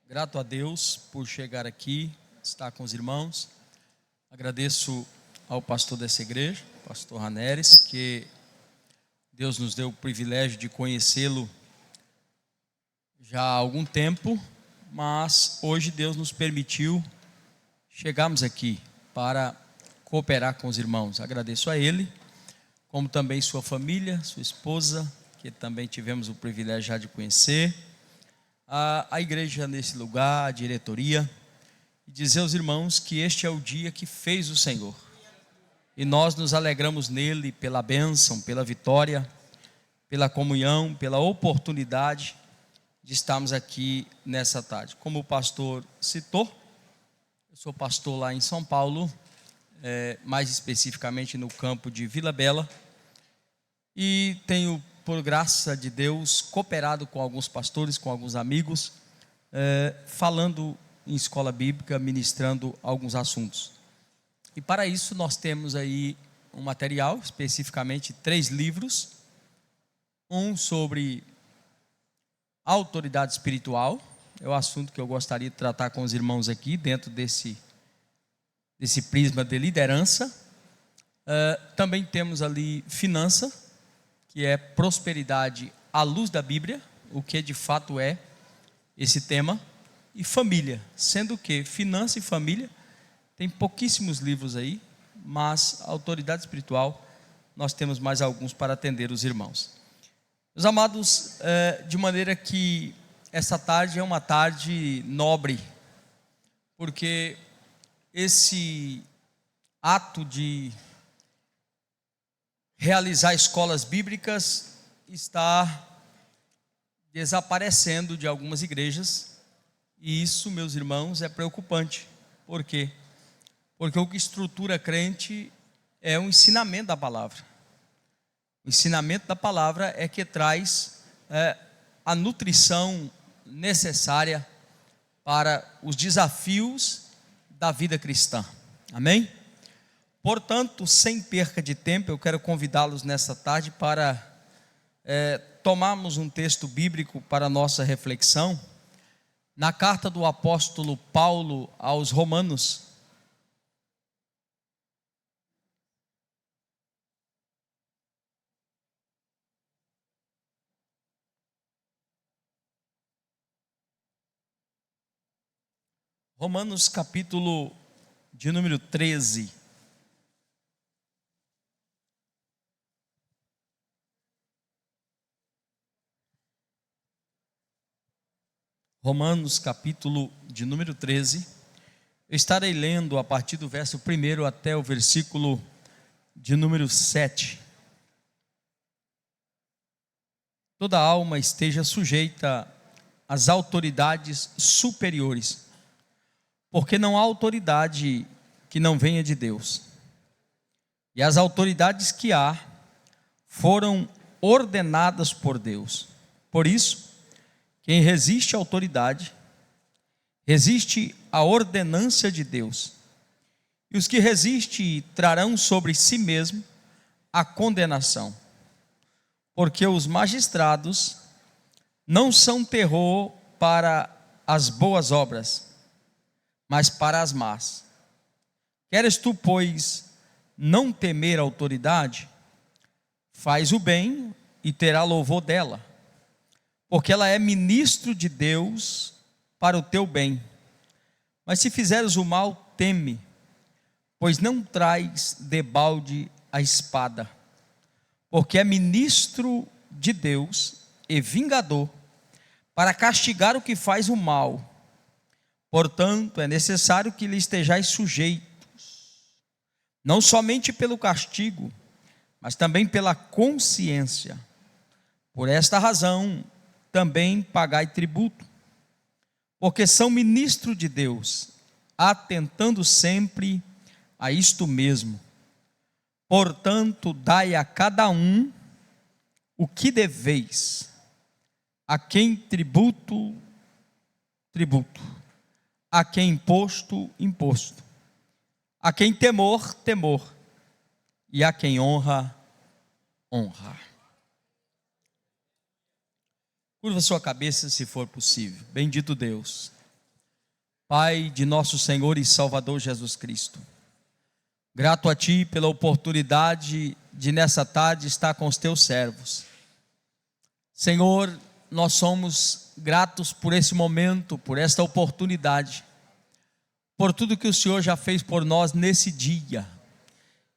Grato a Deus por chegar aqui, estar com os irmãos. Agradeço ao pastor dessa igreja, pastor Raneres, que Deus nos deu o privilégio de conhecê-lo já há algum tempo, mas hoje Deus nos permitiu chegarmos aqui para cooperar com os irmãos. Agradeço a ele, como também sua família, sua esposa, que também tivemos o privilégio já de conhecer, a igreja nesse lugar, a diretoria, e dizer aos irmãos que este é o dia que fez o Senhor, e nós nos alegramos nele pela bênção, pela vitória, pela comunhão, pela oportunidade de estarmos aqui nessa tarde. Como o pastor citou, eu sou pastor lá em São Paulo, mais especificamente no campo de Vila Bela, e tenho, por graça de Deus, cooperado com alguns pastores, com alguns amigos, falando em escola bíblica, ministrando alguns assuntos. E para isso nós temos aí um material, especificamente 3 livros, um sobre autoridade espiritual, é o assunto que eu gostaria de tratar com os irmãos aqui, dentro desse prisma de liderança. Também temos ali finança, que é prosperidade à luz da Bíblia, o que de fato é esse tema, e família, sendo que finança e família, tem pouquíssimos livros aí, mas autoridade espiritual, nós temos mais alguns para atender os irmãos. Meus amados, de maneira que essa tarde é uma tarde nobre, porque esse ato de realizar escolas bíblicas está desaparecendo de algumas igrejas, e isso, meus irmãos, é preocupante. Por quê? Porque o que estrutura crente é o ensinamento da palavra. O ensinamento da palavra é que traz a nutrição necessária para os desafios da vida cristã. Amém? Portanto, sem perca de tempo, eu quero convidá-los nessa tarde para tomarmos um texto bíblico para a nossa reflexão, na carta do apóstolo Paulo aos Romanos. Romanos capítulo de número 13. Romanos capítulo de número 13, eu estarei lendo a partir do verso 1 até o versículo de número 7. Toda alma esteja sujeita às autoridades superiores, porque não há autoridade que não venha de Deus, e as autoridades que há foram ordenadas por Deus. Por isso, quem resiste à autoridade, resiste à ordenância de Deus. E os que resistem trarão sobre si mesmo a condenação. Porque os magistrados não são terror para as boas obras, mas para as más. Queres tu, pois, não temer a autoridade? Faz o bem e terá louvor dela, porque ela é ministro de Deus para o teu bem. Mas se fizeres o mal, teme, pois não traz debalde a espada, porque é ministro de Deus e vingador, para castigar o que faz o mal. Portanto, é necessário que lhe estejais sujeitos, não somente pelo castigo, mas também pela consciência. Por esta razão, também pagai tributo, porque são ministro de Deus, atentando sempre a isto mesmo. Portanto, dai a cada um o que deveis: a quem tributo, tributo; a quem imposto, imposto; a quem temor, temor; e a quem honra, honra. Curva sua cabeça, se for possível. Bendito Deus, Pai de nosso Senhor e Salvador Jesus Cristo, grato a Ti pela oportunidade de nessa tarde estar com os Teus servos. Senhor, nós somos gratos por esse momento, por esta oportunidade, por tudo que o Senhor já fez por nós nesse dia,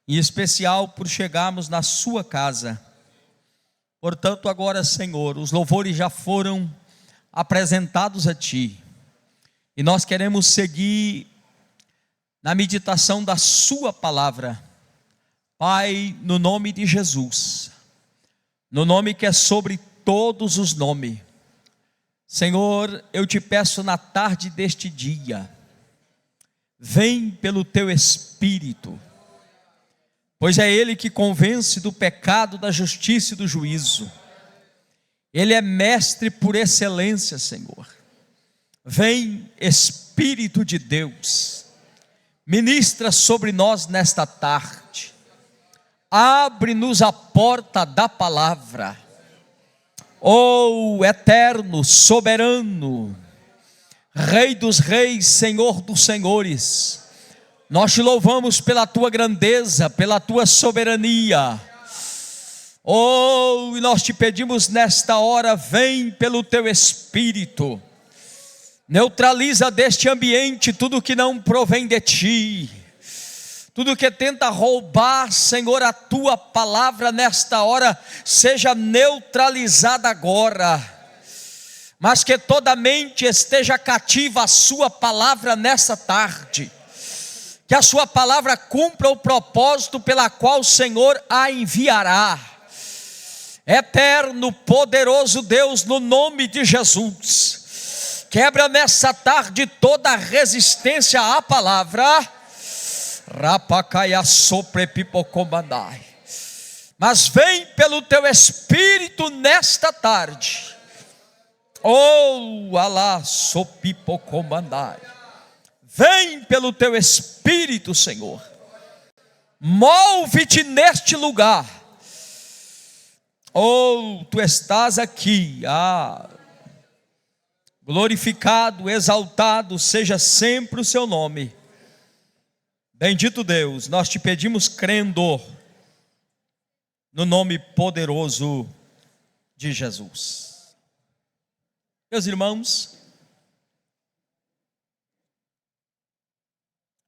em especial por chegarmos na Sua casa. Portanto, agora, Senhor, os louvores já foram apresentados a Ti, e nós queremos seguir na meditação da Sua palavra. Pai, no nome de Jesus, no nome que é sobre todos os nomes, Senhor, eu te peço na tarde deste dia, vem pelo Teu Espírito, pois é Ele que convence do pecado, da justiça e do juízo. Ele é mestre por excelência, Senhor. Vem, Espírito de Deus, ministra sobre nós nesta tarde, abre-nos a porta da palavra. Oh, eterno, soberano, Rei dos reis, Senhor dos senhores, nós te louvamos pela Tua grandeza, pela Tua soberania. Oh, e nós te pedimos nesta hora, vem pelo Teu Espírito, neutraliza deste ambiente tudo que não provém de Ti, tudo que tenta roubar, Senhor, a Tua palavra nesta hora, seja neutralizada agora, mas que toda mente esteja cativa à Sua palavra nessa tarde, que a Sua palavra cumpra o propósito pela qual o Senhor a enviará. Eterno, poderoso Deus, no nome de Jesus, quebra nessa tarde toda a resistência à palavra, rapacaia soprepipocomandai, mas vem pelo Teu Espírito nesta tarde, oh, alá sopipocomandai, vem pelo Teu Espírito, Senhor, move-te neste lugar. Oh, Tu estás aqui, glorificado, exaltado seja sempre o Seu nome. Bendito Deus, nós te pedimos crendo no nome poderoso de Jesus. Meus irmãos,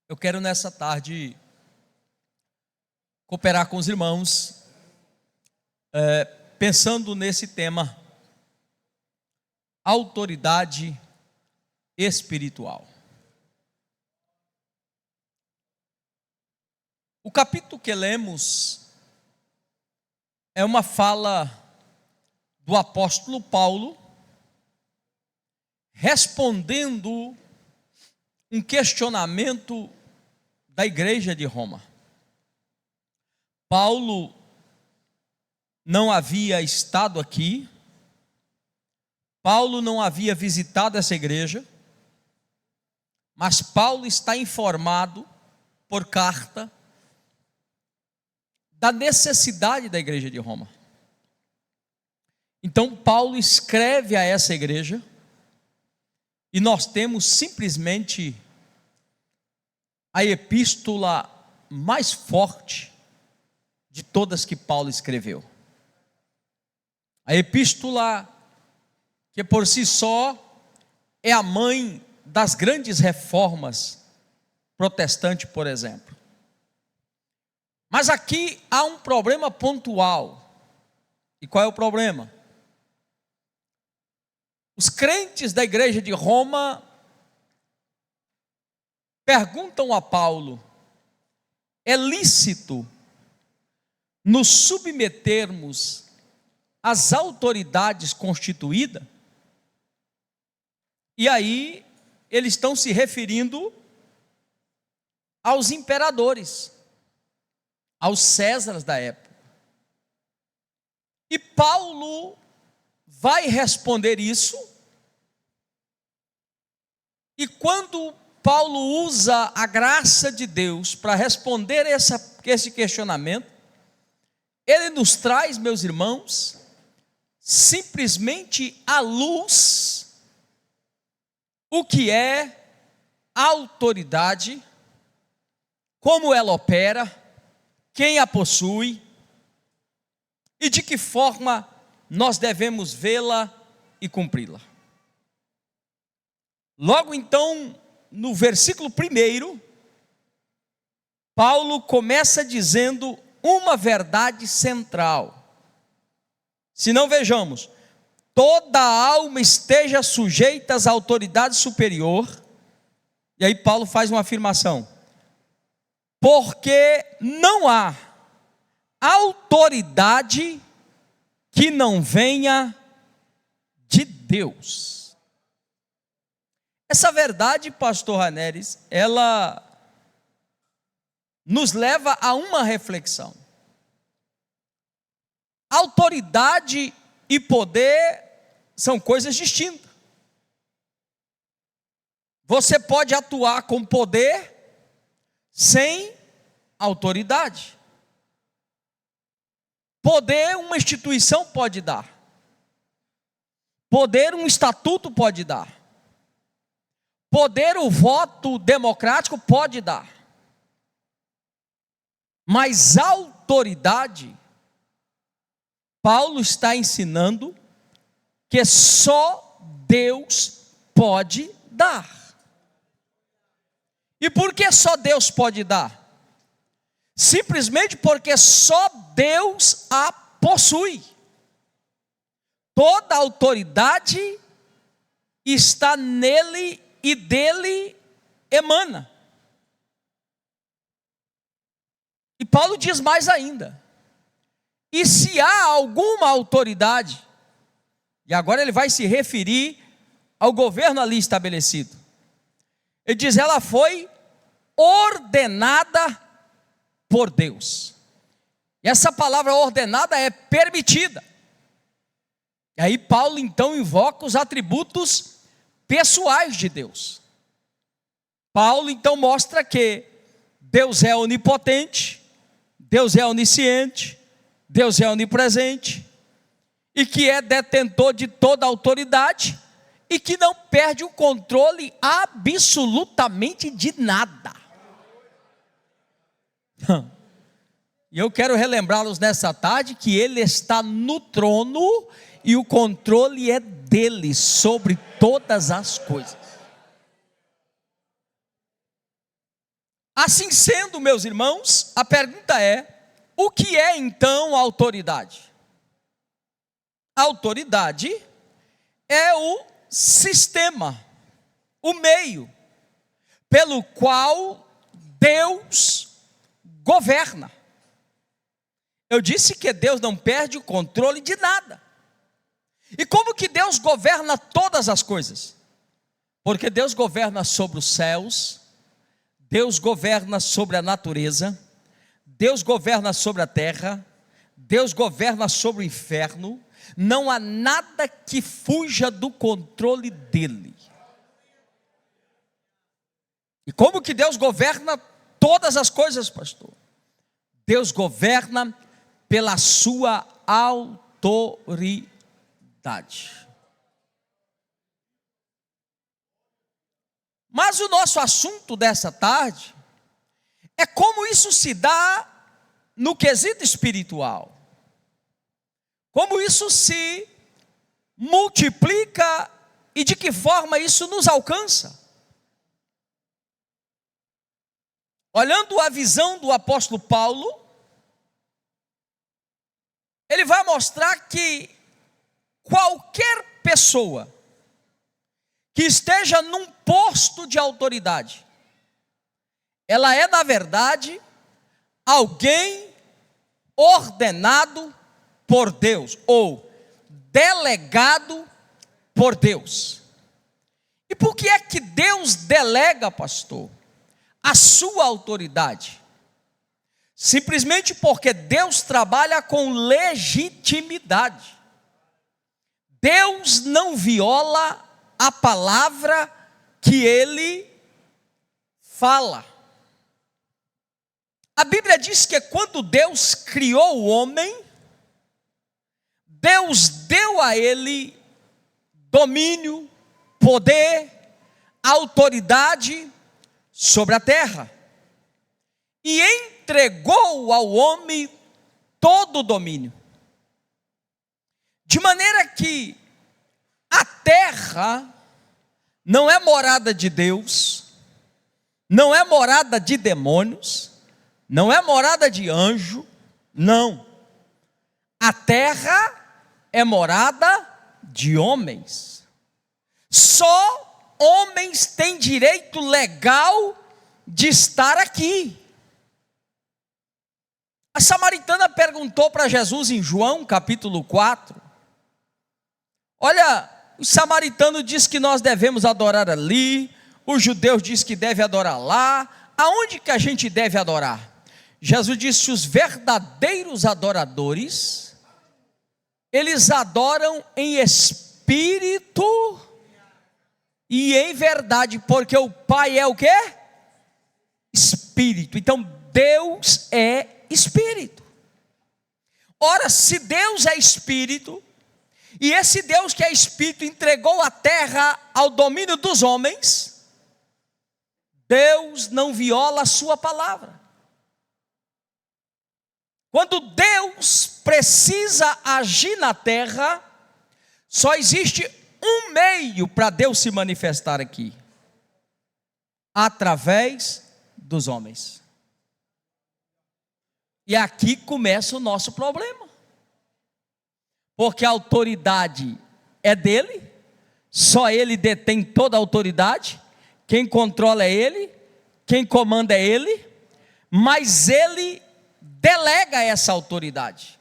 eu quero nessa tarde cooperar com os irmãos, pensando nesse tema, autoridade espiritual. O capítulo que lemos é uma fala do apóstolo Paulo, respondendo um questionamento da igreja de Roma. Paulo não havia estado aqui, Paulo não havia visitado essa igreja, mas Paulo está informado por carta da necessidade da igreja de Roma. Então Paulo escreve a essa igreja, e nós temos simplesmente a epístola mais forte de todas que Paulo escreveu. A epístola que por si só é a mãe das grandes reformas protestantes, por exemplo. Mas aqui há um problema pontual. E qual é o problema? Os crentes da igreja de Roma perguntam a Paulo: é lícito nos submetermos às autoridades constituídas? E aí eles estão se referindo aos imperadores, aos Césares da época. E Paulo vai responder isso, e quando Paulo usa a graça de Deus para responder esse questionamento, ele nos traz, meus irmãos, simplesmente à luz o que é autoridade, como ela opera, quem a possui e de que forma nós devemos vê-la e cumpri-la. Logo então, no versículo 1, Paulo começa dizendo uma verdade central. Se não, vejamos: toda alma esteja sujeita às autoridades superior. E aí Paulo faz uma afirmação: porque não há autoridade que não venha de Deus. Essa verdade, pastor Raneres, ela nos leva a uma reflexão. Autoridade e poder são coisas distintas. Você pode atuar com poder sem autoridade. Poder uma instituição pode dar. Poder um estatuto pode dar. Poder o voto democrático pode dar. Mas autoridade, Paulo está ensinando que só Deus pode dar. E por que só Deus pode dar? Simplesmente porque só Deus a possui. Toda autoridade está nele e dele emana. E Paulo diz mais ainda: e se há alguma autoridade, e agora ele vai se referir ao governo ali estabelecido, ele diz: ela foi ordenada por Deus. E essa palavra ordenada é permitida. E aí Paulo então invoca os atributos pessoais de Deus. Paulo então mostra que Deus é onipotente, Deus é onisciente, Deus é onipresente, e que é detentor de toda autoridade, e que não perde o controle absolutamente de nada. E eu quero relembrá-los nessa tarde que Ele está no trono e o controle é dele sobre todas as coisas. Assim sendo, meus irmãos, a pergunta é: o que é então a autoridade? A autoridade é o sistema, o meio pelo qual Deus governa. Eu disse que Deus não perde o controle de nada. E como que Deus governa todas as coisas? Porque Deus governa sobre os céus, Deus governa sobre a natureza, Deus governa sobre a terra, Deus governa sobre o inferno. Não há nada que fuja do controle dele. E como que Deus governa todas as coisas, pastor? Deus governa pela sua autoridade. Mas o nosso assunto dessa tarde é como isso se dá no quesito espiritual. Como isso se multiplica e de que forma isso nos alcança. Olhando a visão do apóstolo Paulo, ele vai mostrar que qualquer pessoa que esteja num posto de autoridade, ela é, na verdade, alguém ordenado por Deus, ou delegado por Deus. E por que é que Deus delega, pastor, a sua autoridade? Simplesmente porque Deus trabalha com legitimidade. Deus não viola a palavra que Ele fala. A Bíblia diz que quando Deus criou o homem, Deus deu a ele domínio, poder, autoridade sobre a terra, e entregou ao homem todo o domínio, de maneira que a terra não é morada de Deus, não é morada de demônios, não é morada de anjo, não. A terra é morada de homens. Só homens têm direito legal de estar aqui. A samaritana perguntou para Jesus em João capítulo 4, olha, o samaritano diz que nós devemos adorar ali, os judeus diz que deve adorar lá, aonde que a gente deve adorar? Jesus disse, os verdadeiros adoradores, eles adoram em espírito e em verdade, porque o Pai é o quê? Espírito. Então Deus é espírito. Ora, se Deus é espírito, e esse Deus que é espírito entregou a terra ao domínio dos homens, Deus não viola a sua palavra. Quando Deus precisa agir na terra, só existe um meio para Deus se manifestar aqui: através dos homens. E aqui começa o nosso problema, porque a autoridade é dele, só ele detém toda a autoridade, quem controla é ele, quem comanda é ele, mas ele delega essa autoridade,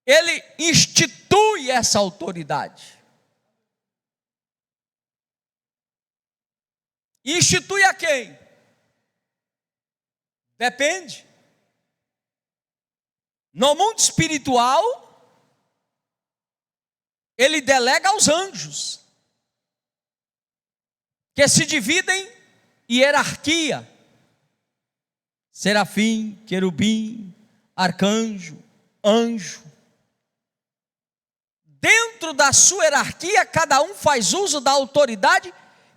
ele institui essa autoridade. Institui a quem? Depende. No mundo espiritual, ele delega aos anjos, que se dividem em hierarquia: serafim, querubim, arcanjo, anjo. Dentro da sua hierarquia, cada um faz uso da autoridade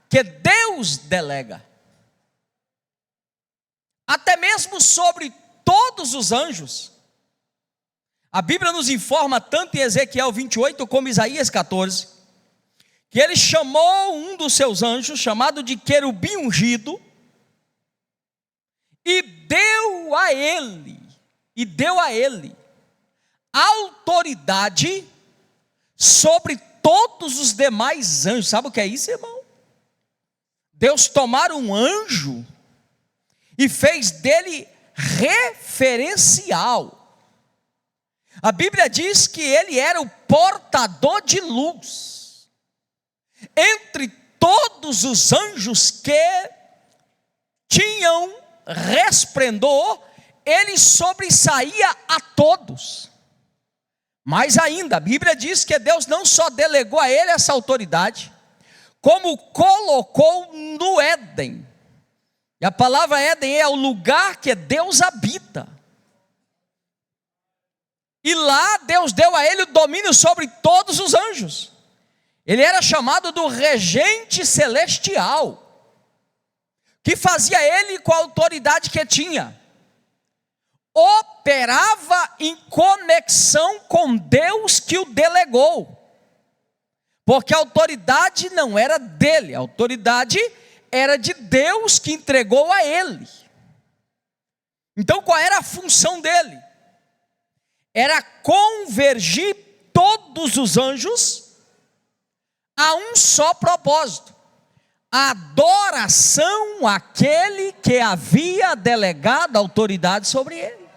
que Deus delega. Até mesmo sobre todos os anjos. A Bíblia nos informa, tanto em Ezequiel 28 como em Isaías 14, que ele chamou um dos seus anjos, chamado de querubim ungido, e deu a ele autoridade sobre todos os demais anjos. Sabe o que é isso, irmão? Deus tomara um anjo e fez dele referencial. A Bíblia diz que ele era o portador de luz. Entre todos os anjos que tinham resplendor, ele sobressaía a todos. Mais ainda, a Bíblia diz que Deus não só delegou a ele essa autoridade, como colocou no Éden. E a palavra Éden é o lugar que Deus habita. E lá Deus deu a ele o domínio sobre todos os anjos. Ele era chamado do regente celestial, que fazia ele com a autoridade que tinha. Operava em conexão com Deus que o delegou, porque a autoridade não era dele, a autoridade era de Deus que entregou a ele. Então qual era a função dele? Era convergir todos os anjos a um só propósito: a adoração àquele que havia delegado autoridade sobre ele.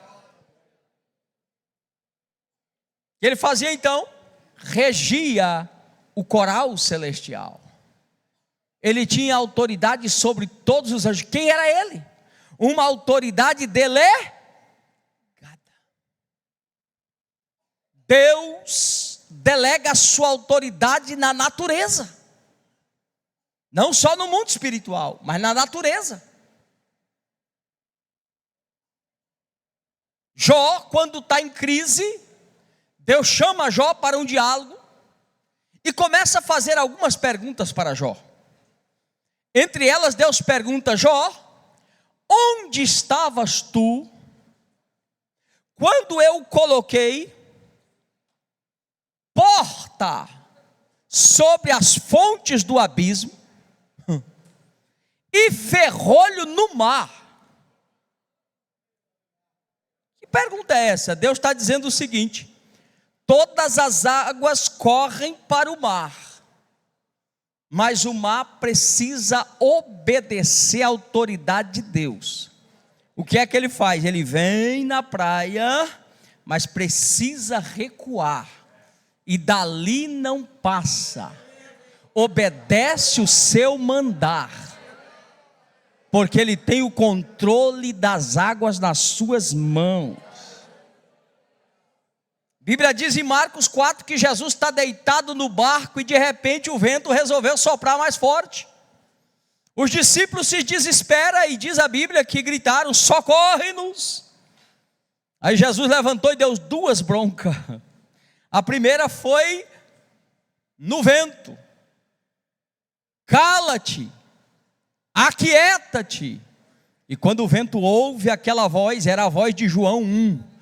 Ele fazia então? Regia o coral celestial. Ele tinha autoridade sobre todos os anjos. Quem era ele? Uma autoridade delegada. Deus delega a sua autoridade na natureza, não só no mundo espiritual, mas na natureza. Jó, quando está em crise, Deus chama Jó para um diálogo e começa a fazer algumas perguntas para Jó. Entre elas, Deus pergunta: Jó, onde estavas tu quando eu coloquei porta sobre as fontes do abismo e ferrolho no mar? Que pergunta é essa? Deus está dizendo o seguinte: todas as águas correm para o mar, mas o mar precisa obedecer à autoridade de Deus. O que é que ele faz? Ele vem na praia, mas precisa recuar, e dali não passa. Obedece o seu mandar, porque ele tem o controle das águas nas suas mãos. A Bíblia diz em Marcos 4 que Jesus está deitado no barco e de repente o vento resolveu soprar mais forte. Os discípulos se desesperam e diz a Bíblia que gritaram: socorre-nos. Aí Jesus levantou e deu duas broncas. A primeira foi no vento: cala-te, aquieta-te. E quando o vento ouve aquela voz, era a voz de João 1.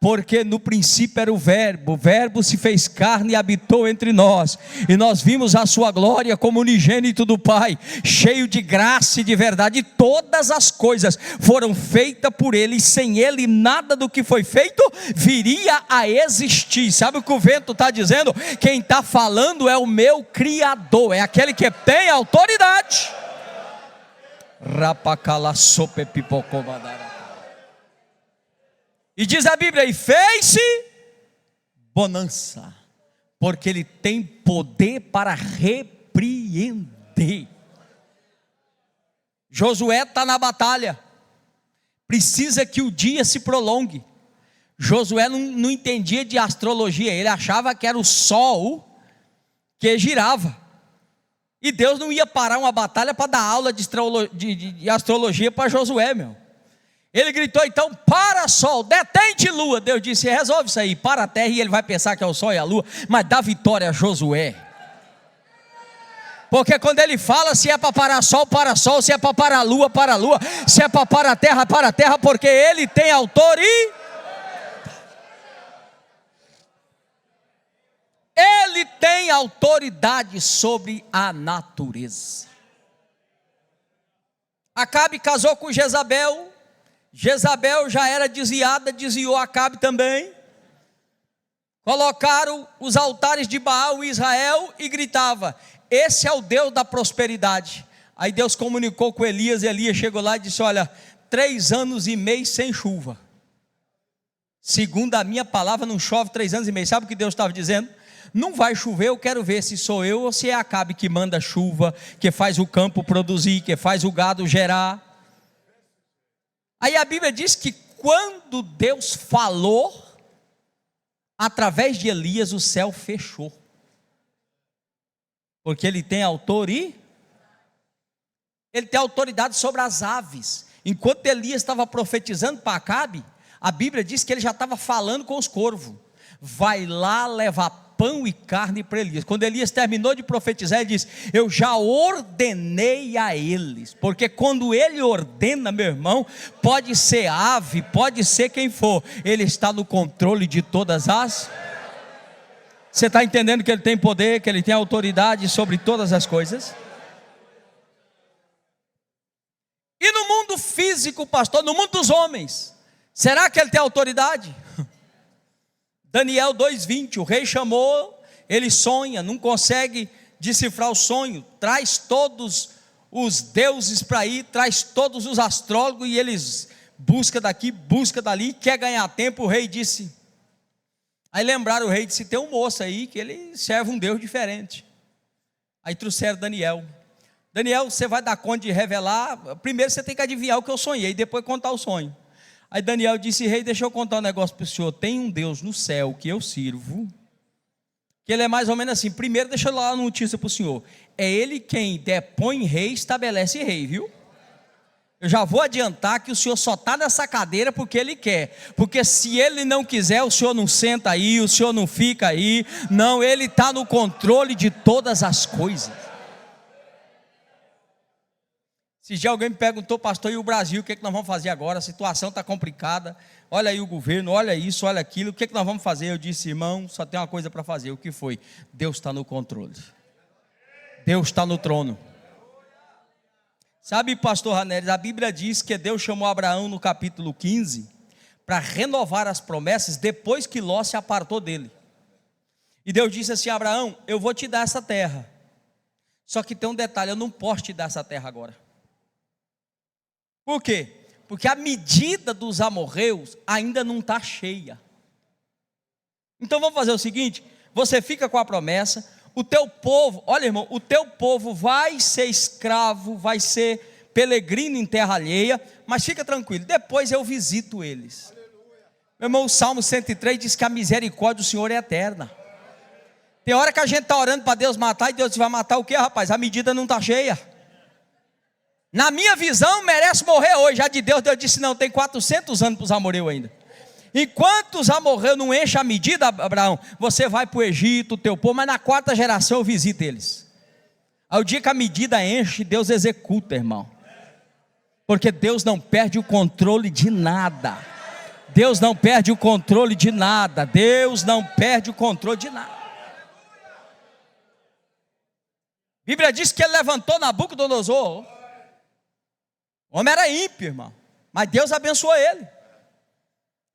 Porque no princípio era o verbo se fez carne e habitou entre nós, e nós vimos a sua glória como unigênito do Pai, cheio de graça e de verdade, e todas as coisas foram feitas por ele, e sem ele nada do que foi feito viria a existir. Sabe o que o vento está dizendo? Quem está falando é o meu Criador, é aquele que tem autoridade. Rapacala sope pipocobadara. E diz a Bíblia: e fez-se bonança, porque ele tem poder para repreender. Josué está na batalha, precisa que o dia se prolongue. Josué não entendia de astrologia, ele achava que era o sol que girava, e Deus não ia parar uma batalha para dar aula de astrologia para Josué, meu. Ele gritou então: para sol, detente lua. Deus disse: resolve isso aí, para a terra, e ele vai pensar que é o sol e a lua, mas dá vitória a Josué. Porque quando ele fala, se é para parar sol, para sol, se é para parar lua, para lua, se é para parar terra, para terra, porque ele tem autoridade. Ele tem autoridade sobre a natureza. Acabe casou com Jezabel. Jezabel já era desviada, desviou Acabe também. Colocaram os altares de Baal em Israel e gritava: esse é o Deus da prosperidade. Aí Deus comunicou com Elias, e Elias chegou lá e disse: olha, 3 anos e meio sem chuva. Segundo a minha palavra, não chove 3 anos e meio. Sabe o que Deus estava dizendo? Não vai chover, eu quero ver se sou eu ou se é Acabe que manda chuva, que faz o campo produzir, que faz o gado gerar. Aí a Bíblia diz que quando Deus falou, através de Elias, o céu fechou. Porque ele tem autoridade. Ele tem autoridade sobre as aves. Enquanto Elias estava profetizando para Acabe, a Bíblia diz que ele já estava falando com os corvos: vai lá levar pão e carne para Elias. Quando Elias terminou de profetizar, ele disse: eu já ordenei a eles. Porque quando ele ordena, meu irmão, pode ser ave, pode ser quem for, ele está no controle de todas as. Você está entendendo que ele tem poder, que ele tem autoridade sobre todas as coisas? E no mundo físico, pastor, no mundo dos homens, será que ele tem autoridade? Daniel 2:20, o rei chamou, ele sonha, não consegue decifrar o sonho, traz todos os deuses para ir, traz todos os astrólogos, e eles busca daqui, busca dali, quer ganhar tempo. O rei disse, aí lembraram, o rei disse: tem um moço aí que ele serve um Deus diferente. Aí trouxeram Daniel. Daniel, você vai dar conta de revelar? Primeiro você tem que adivinhar o que eu sonhei, depois contar o sonho. Aí Daniel disse: rei, deixa eu contar um negócio para o senhor. Tem um Deus no céu que eu sirvo, que ele é mais ou menos assim. Primeiro deixa eu dar uma notícia para o senhor: é ele quem depõe rei, estabelece rei, viu? Eu já vou adiantar que o senhor só está nessa cadeira porque ele quer. Porque se ele não quiser, o senhor não senta aí, o senhor não fica aí. Não, ele está no controle de todas as coisas. Se já alguém me perguntou, pastor, e o Brasil, o que nós vamos fazer agora? A situação está complicada, olha aí o governo, olha isso, olha aquilo, o que nós vamos fazer? Eu disse, irmão, só tem uma coisa para fazer, o que foi? Deus está no controle, Deus está no trono. Sabe, pastor Ranelis, a Bíblia diz que Deus chamou Abraão no capítulo 15, para renovar as promessas, depois que Ló se apartou dele. E Deus disse assim, Abraão, eu vou te dar essa terra, só que tem um detalhe, eu não posso te dar essa terra agora. Por quê? Porque a medida dos amorreus ainda não está cheia. Então vamos fazer o seguinte, você fica com a promessa, o teu povo, olha irmão, o teu povo vai ser escravo, vai ser peregrino em terra alheia, mas fica tranquilo, depois eu visito eles. Meu irmão, o Salmo 103 diz que a misericórdia do Senhor é eterna. Tem hora que a gente está orando para Deus matar, e Deus vai matar o quê, rapaz? A medida não está cheia. Na minha visão, merece morrer hoje. Já de Deus, Deus disse, não, tem 400 anos para os amorreus ainda. Enquanto os amorreus não enchem a medida, Abraão, você vai para o Egito, o teu povo, mas na 4ª geração eu visito eles. Ao dia que a medida enche, Deus executa, irmão. Porque Deus não perde o controle de nada. Deus não perde o controle de nada. Deus não perde o controle de nada. A Bíblia diz que ele levantou Nabucodonosor. O homem era ímpio, irmão, mas Deus abençoou ele.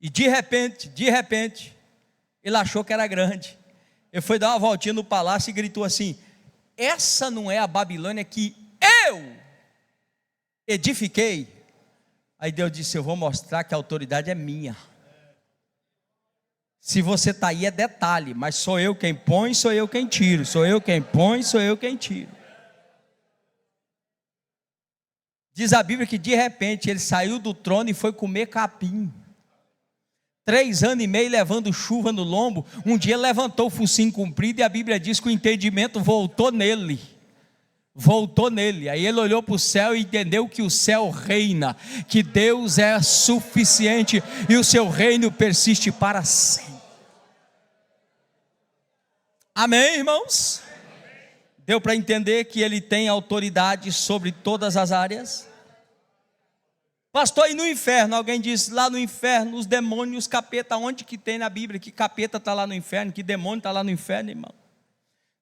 E de repente, ele achou que era grande. Ele foi dar uma voltinha no palácio e gritou assim, essa não é a Babilônia que eu edifiquei? Aí Deus disse, eu vou mostrar que a autoridade é minha. Se você está aí é detalhe, mas sou eu quem põe, sou eu quem tiro. Sou eu quem põe, sou eu quem tiro. Diz a Bíblia que de repente ele saiu do trono e foi comer capim. 3 anos e meio levando chuva no lombo. Um dia levantou o focinho comprido e a Bíblia diz que o entendimento voltou nele. Aí ele olhou para o céu e entendeu que o céu reina, que Deus é suficiente e o seu reino persiste para sempre. Amém, irmãos? Deu para entender que ele tem autoridade sobre todas as áreas? Pastor, e no inferno? Alguém disse, lá no inferno, os demônios, os capeta, onde que tem na Bíblia que capeta está lá no inferno, que demônio está lá no inferno, irmão?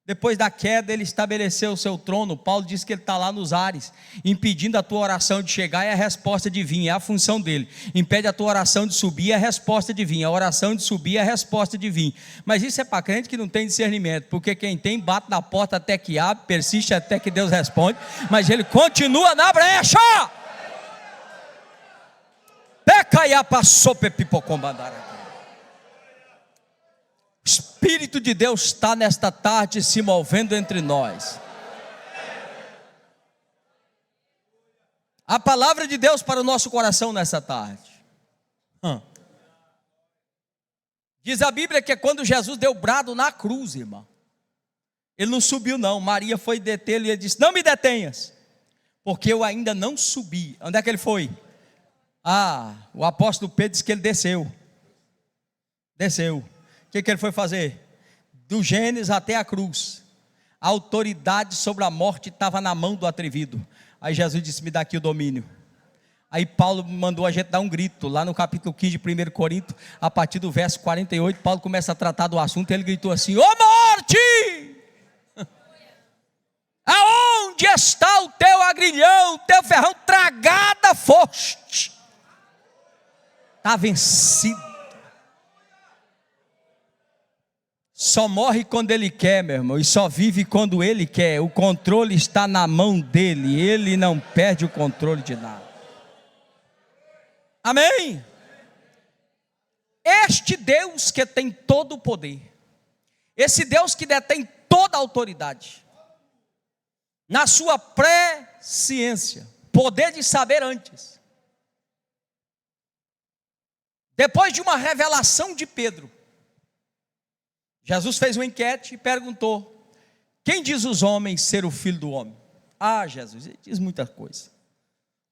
Depois da queda ele estabeleceu o seu trono. Paulo diz que ele está lá nos ares, impedindo a tua oração de chegar, e a resposta de vir, é a função dele. Impede a tua oração de subir, é a resposta de vir. A oração de subir é a resposta de vir. Mas isso é para crente que não tem discernimento, porque quem tem bate na porta até que abre, persiste até que Deus responde, mas ele continua na brecha. Pecaia passou pepipocombandará. O Espírito de Deus está nesta tarde se movendo entre nós. A palavra de Deus para o nosso coração nessa tarde. Diz a Bíblia que quando Jesus deu brado na cruz, irmão, ele não subiu não, Maria foi detê-lo e ele disse, não me detenhas, porque eu ainda não subi. Onde é que ele foi? O apóstolo Pedro disse que ele desceu. O que ele foi fazer? Do Gênesis até a cruz, a autoridade sobre a morte estava na mão do atrevido. Aí Jesus disse, me dá aqui o domínio. Aí Paulo mandou a gente dar um grito, lá no capítulo 15 de 1 Coríntios, a partir do verso 48, Paulo começa a tratar do assunto, e ele gritou assim, ô morte, aonde está o teu agrilhão, o teu ferrão, tragada foste, está vencido. Só morre quando ele quer, meu irmão, e só vive quando ele quer. O controle está na mão dele, ele não perde o controle de nada. Amém? Este Deus que tem todo o poder, esse Deus que detém toda a autoridade, na sua presciência, poder de saber antes, depois de uma revelação de Pedro, Jesus fez uma enquete e perguntou, quem diz os homens ser o filho do homem? Jesus, ele diz muita coisa.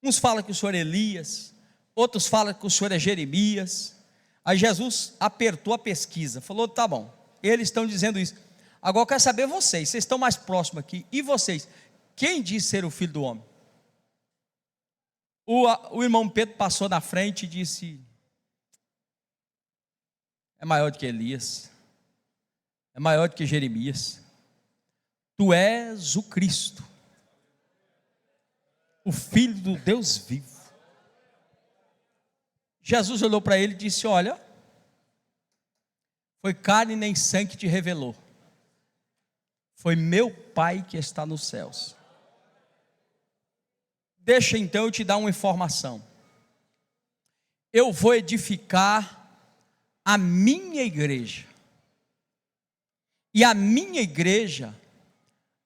Uns falam que o senhor é Elias, outros falam que o senhor é Jeremias. Aí Jesus apertou a pesquisa, falou, tá bom, eles estão dizendo isso, agora eu quero saber vocês estão mais próximos aqui, e vocês, quem diz ser o filho do homem? O irmão Pedro passou na frente e disse: é maior do que Elias, é maior do que Jeremias, tu és o Cristo, o Filho do Deus vivo. Jesus olhou para ele e disse: olha, foi carne nem sangue que te revelou, foi meu Pai que está nos céus. Deixa então eu te dar uma informação. Eu vou edificar a minha igreja, e a minha igreja,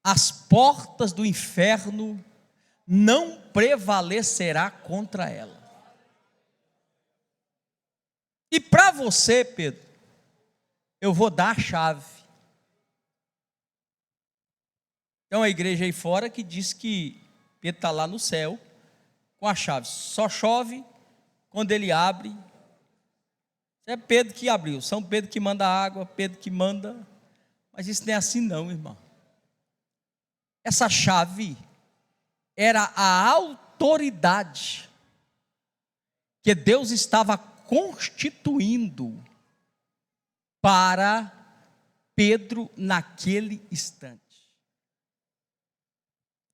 as portas do inferno não prevalecerá contra ela. E para você, Pedro, eu vou dar a chave. Então a igreja aí fora que diz que Pedro está lá no céu com a chave, só chove quando ele abre. É Pedro que abriu, São Pedro que manda água, Pedro que manda, mas isso não é assim não, irmão. Essa chave era a autoridade que Deus estava constituindo para Pedro naquele instante.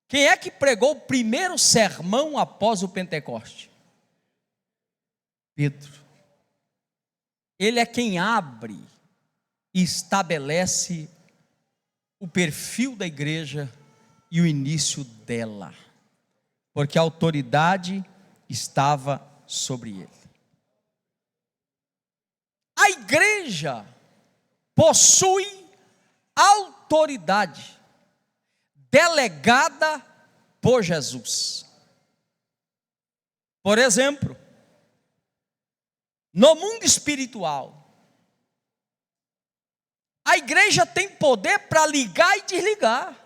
Quem é que pregou o primeiro sermão após o Pentecoste? Pedro. Ele é quem abre e estabelece o perfil da igreja e o início dela, porque a autoridade estava sobre ele. A igreja possui autoridade delegada por Jesus. Por exemplo, no mundo espiritual, a igreja tem poder para ligar e desligar.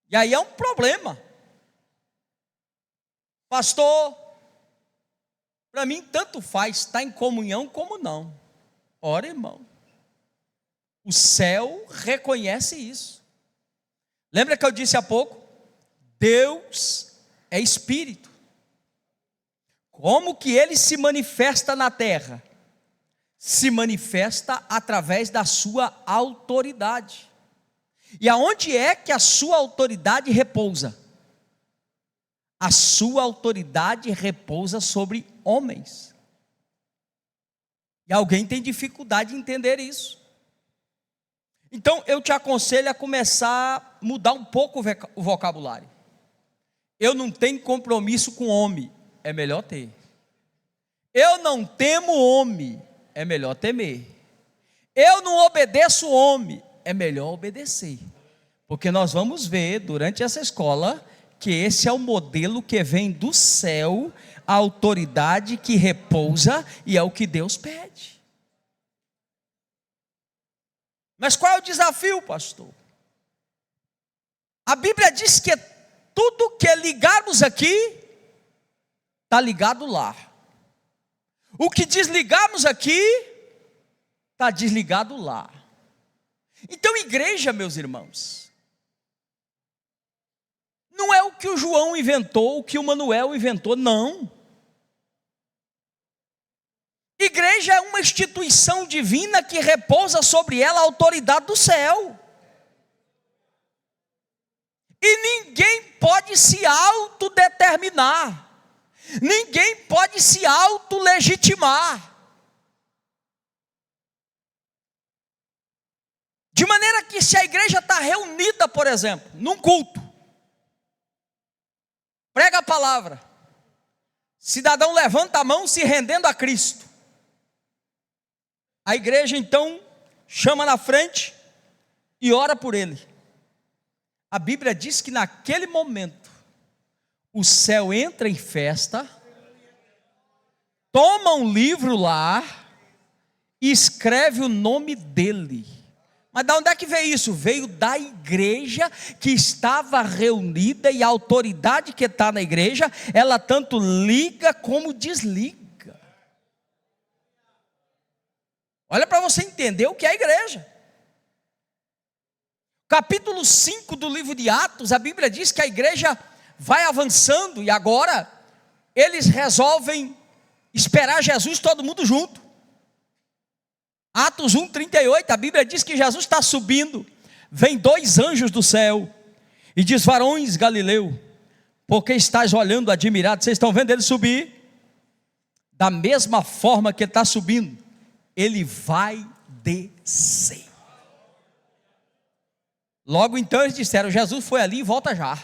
E aí é um problema. Pastor, para mim tanto faz estar em comunhão como não. Ora, irmão, o céu reconhece isso. Lembra que eu disse há pouco? Deus é espírito. Como que ele se manifesta na terra? Se manifesta através da sua autoridade. E aonde é que a sua autoridade repousa? A sua autoridade repousa sobre homens. E alguém tem dificuldade de entender isso. Então eu te aconselho a começar a mudar um pouco o vocabulário. Eu não tenho compromisso com homem, é melhor ter. Eu não temo homem, é melhor temer. Eu não obedeço homem, é melhor obedecer. Porque nós vamos ver durante essa escola que esse é o modelo que vem do céu, a autoridade que repousa, e é o que Deus pede. Mas qual é o desafio, pastor? A Bíblia diz que tudo que ligarmos aqui, está ligado lá. O que desligarmos aqui, está desligado lá. Então, igreja, meus irmãos, não é o que o João inventou, o que o Manuel inventou, não. Igreja é uma instituição divina que repousa sobre ela a autoridade do céu. E ninguém pode se autodeterminar. Ninguém pode se autolegitimar. De maneira que se a igreja está reunida, por exemplo, num culto, prega a palavra, cidadão levanta a mão se rendendo a Cristo. A igreja então chama na frente e ora por ele. A Bíblia diz que naquele momento o céu entra em festa, toma um livro lá e escreve o nome dele. Mas de onde é que veio isso? Veio da igreja que estava reunida, e a autoridade que está na igreja, ela tanto liga como desliga. Olha para você entender o que é a igreja. Capítulo 5 do livro de Atos, a Bíblia diz que a igreja vai avançando e agora eles resolvem esperar Jesus todo mundo junto. Atos 1:38, a Bíblia diz que Jesus está subindo, vem 2 anjos do céu e diz: varões Galileu, por que estáis olhando admirados? Vocês estão vendo ele subir? Da mesma forma que ele está subindo, ele vai descer. Logo então eles disseram: Jesus foi ali e volta já.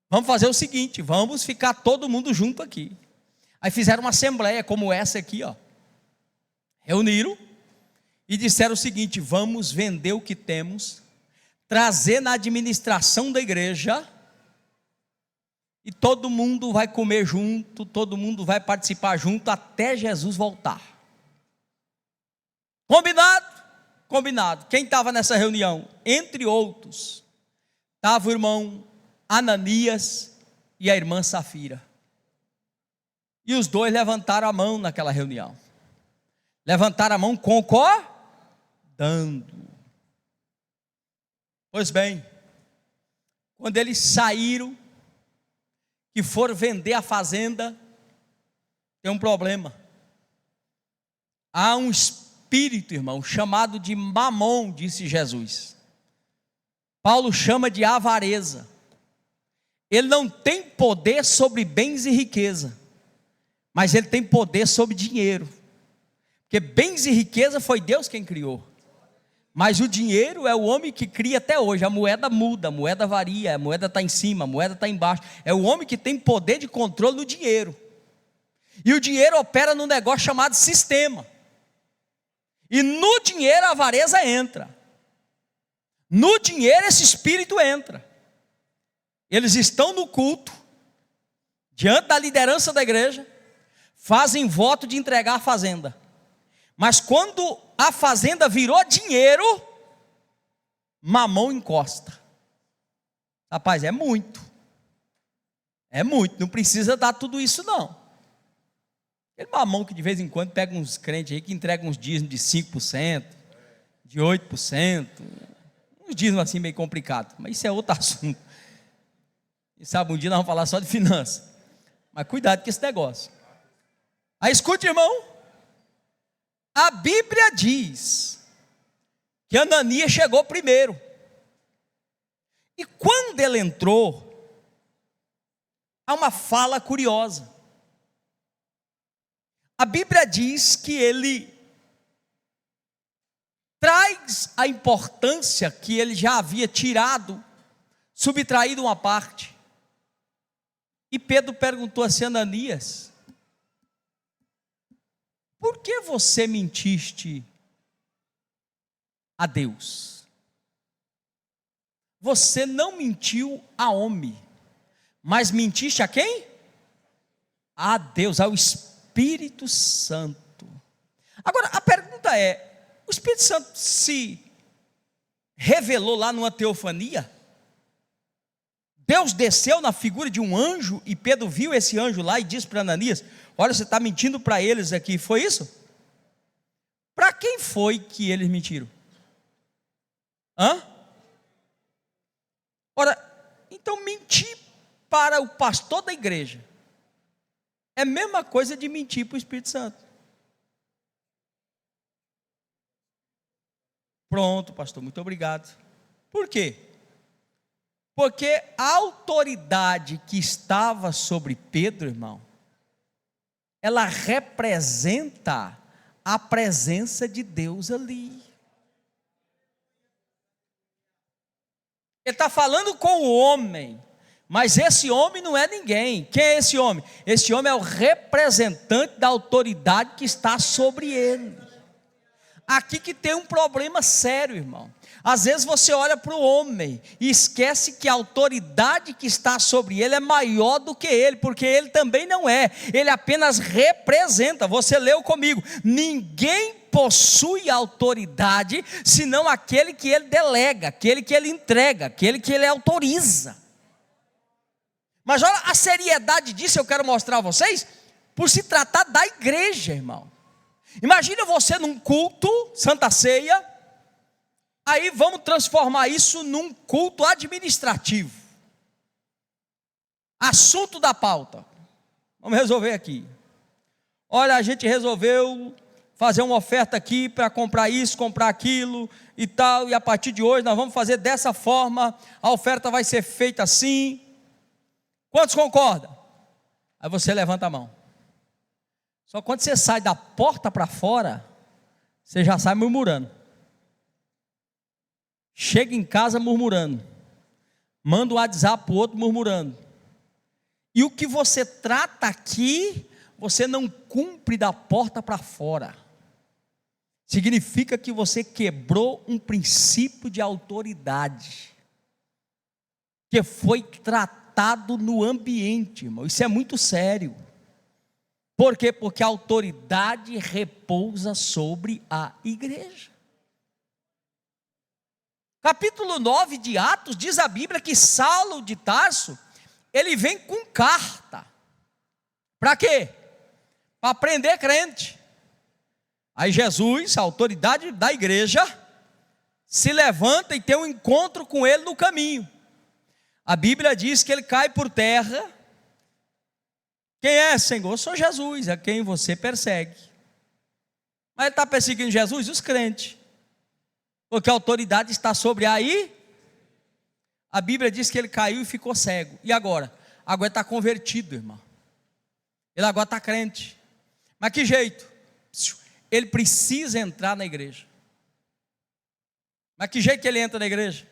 Vamos fazer o seguinte, vamos ficar todo mundo junto aqui. Aí fizeram uma assembleia como essa aqui, ó. Reuniram e disseram o seguinte: vamos vender o que temos, trazer na administração da igreja, e todo mundo vai comer junto, todo mundo vai participar junto até Jesus voltar. Combinado? Combinado. Quem estava nessa reunião? Entre outros, estava o irmão Ananias e a irmã Safira. E os dois levantaram a mão naquela reunião. Levantaram a mão concordando. Pois bem, quando eles saíram, que foram vender a fazenda, tem um problema. Há um espírito, irmão, chamado de Mamon, disse Jesus. Paulo chama de avareza. Ele não tem poder sobre bens e riqueza, mas ele tem poder sobre dinheiro. Porque bens e riqueza foi Deus quem criou. Mas o dinheiro é o homem que cria até hoje. A moeda muda, a moeda varia, a moeda está em cima, a moeda está embaixo. É o homem que tem poder de controle no dinheiro. E o dinheiro opera num negócio chamado sistema. E no dinheiro a avareza entra. No dinheiro esse espírito entra. Eles estão no culto, diante da liderança da igreja, fazem voto de entregar a fazenda. Mas quando a fazenda virou dinheiro, Mamão encosta. Rapaz, é muito, não precisa dar tudo isso não. Aquele Mamão que de vez em quando pega uns crentes aí que entregam uns dízimos de 5%, de 8%, uns dízimos assim meio complicados, mas isso é outro assunto. E sabe, um dia nós vamos falar só de finanças, mas cuidado com esse negócio. Aí escute, irmão, a Bíblia diz que Ananias chegou primeiro, e quando ele entrou, há uma fala curiosa. A Bíblia diz que ele traz a importância que ele já havia tirado, subtraído uma parte. E Pedro perguntou assim: Ananias, por que você mentiste a Deus? Você não mentiu a homem, mas mentiste a quem? A Deus, ao Espírito Santo. Agora a pergunta é: o Espírito Santo se revelou lá numa teofania? Deus desceu na figura de um anjo e Pedro viu esse anjo lá e disse para Ananias: olha, você está mentindo para eles aqui, foi isso? Para quem foi que eles mentiram? Ora, então mentir para o pastor da igreja é a mesma coisa de mentir para o Espírito Santo. Pronto, pastor, muito obrigado. Por quê? Porque a autoridade que estava sobre Pedro, irmão, ela representa a presença de Deus ali. Ele está falando com o homem, mas esse homem não é ninguém. Quem é esse homem? Esse homem é o representante da autoridade que está sobre ele. Aqui que tem um problema sério, irmão. Às vezes você olha para o homem e esquece que a autoridade que está sobre ele é maior do que ele, porque ele também não é, ele apenas representa. Você leu comigo: ninguém possui autoridade senão aquele que ele delega, aquele que ele entrega, aquele que ele autoriza. Mas olha a seriedade disso, eu quero mostrar a vocês, por se tratar da igreja, irmão. Imagina você num culto, Santa Ceia, aí vamos transformar isso num culto administrativo. Assunto da pauta. Vamos resolver aqui. Olha, a gente resolveu fazer uma oferta aqui para comprar isso, comprar aquilo e tal, e a partir de hoje nós vamos fazer dessa forma, a oferta vai ser feita assim. Quantos concordam? Aí você levanta a mão. Só quando você sai da porta para fora, você já sai murmurando. Chega em casa murmurando. Manda um WhatsApp para o outro murmurando. E o que você trata aqui, você não cumpre da porta para fora. Significa que você quebrou um princípio de autoridade, que foi tratado no ambiente, irmão. Isso é muito sério. Por quê? Porque a autoridade repousa sobre a igreja. Capítulo 9 de Atos, diz a Bíblia que Saulo de Tarso, ele vem com carta. Para quê? Para prender crente. Aí Jesus, a autoridade da igreja, se levanta e tem um encontro com ele no caminho. A Bíblia diz que ele cai por terra. Quem é, Senhor? Eu sou Jesus, a quem você persegue. Mas ele está perseguindo Jesus e os crentes, porque a autoridade está sobre aí. A Bíblia diz que ele caiu e ficou cego. E agora? Agora está convertido, irmão. Ele agora está crente. Mas que jeito? Ele precisa entrar na igreja. Mas que jeito que ele entra na igreja?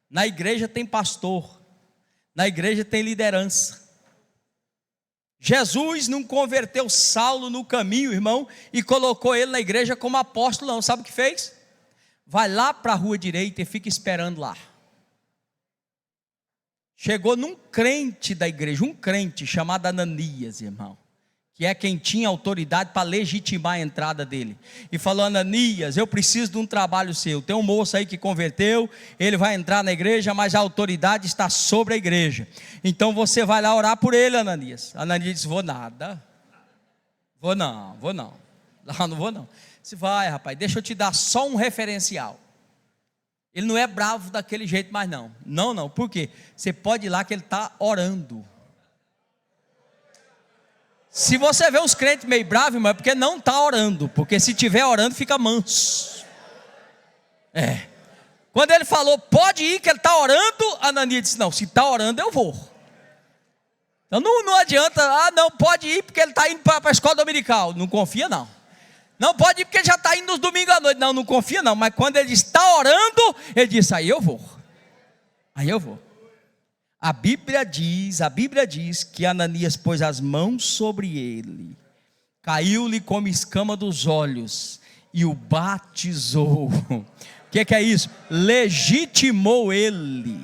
Na igreja tem pastor, na igreja tem liderança. Jesus não converteu Saulo no caminho, irmão, e colocou ele na igreja como apóstolo, não. Sabe o que fez? Vai lá para a rua direita e fica esperando lá. Chegou num crente da igreja, um crente chamado Ananias, irmão, que é quem tinha autoridade para legitimar a entrada dele, e falou: Ananias, eu preciso de um trabalho seu. Tem um moço aí que converteu, ele vai entrar na igreja, mas a autoridade está sobre a igreja, então você vai lá orar por ele, Ananias. Ananias disse: vou nada, vou não, lá não vou não. Você vai, rapaz, deixa eu te dar só um referencial. Ele não é bravo daquele jeito mais não, por quê? Você pode ir lá que ele está orando. Se você vê os crentes meio bravos, irmão, é porque não está orando, porque se estiver orando fica manso. Quando ele falou, pode ir que ele está orando, Ananias disse: não, se está orando eu vou. Então não adianta, não, pode ir porque ele está indo para a escola dominical. Não confia não. Não pode ir porque ele já está indo nos domingos à noite. Não confia não, mas quando ele está orando, ele disse: aí eu vou. A Bíblia diz que Ananias pôs as mãos sobre ele, caiu-lhe como escama dos olhos e o batizou. O que é isso? Legitimou ele,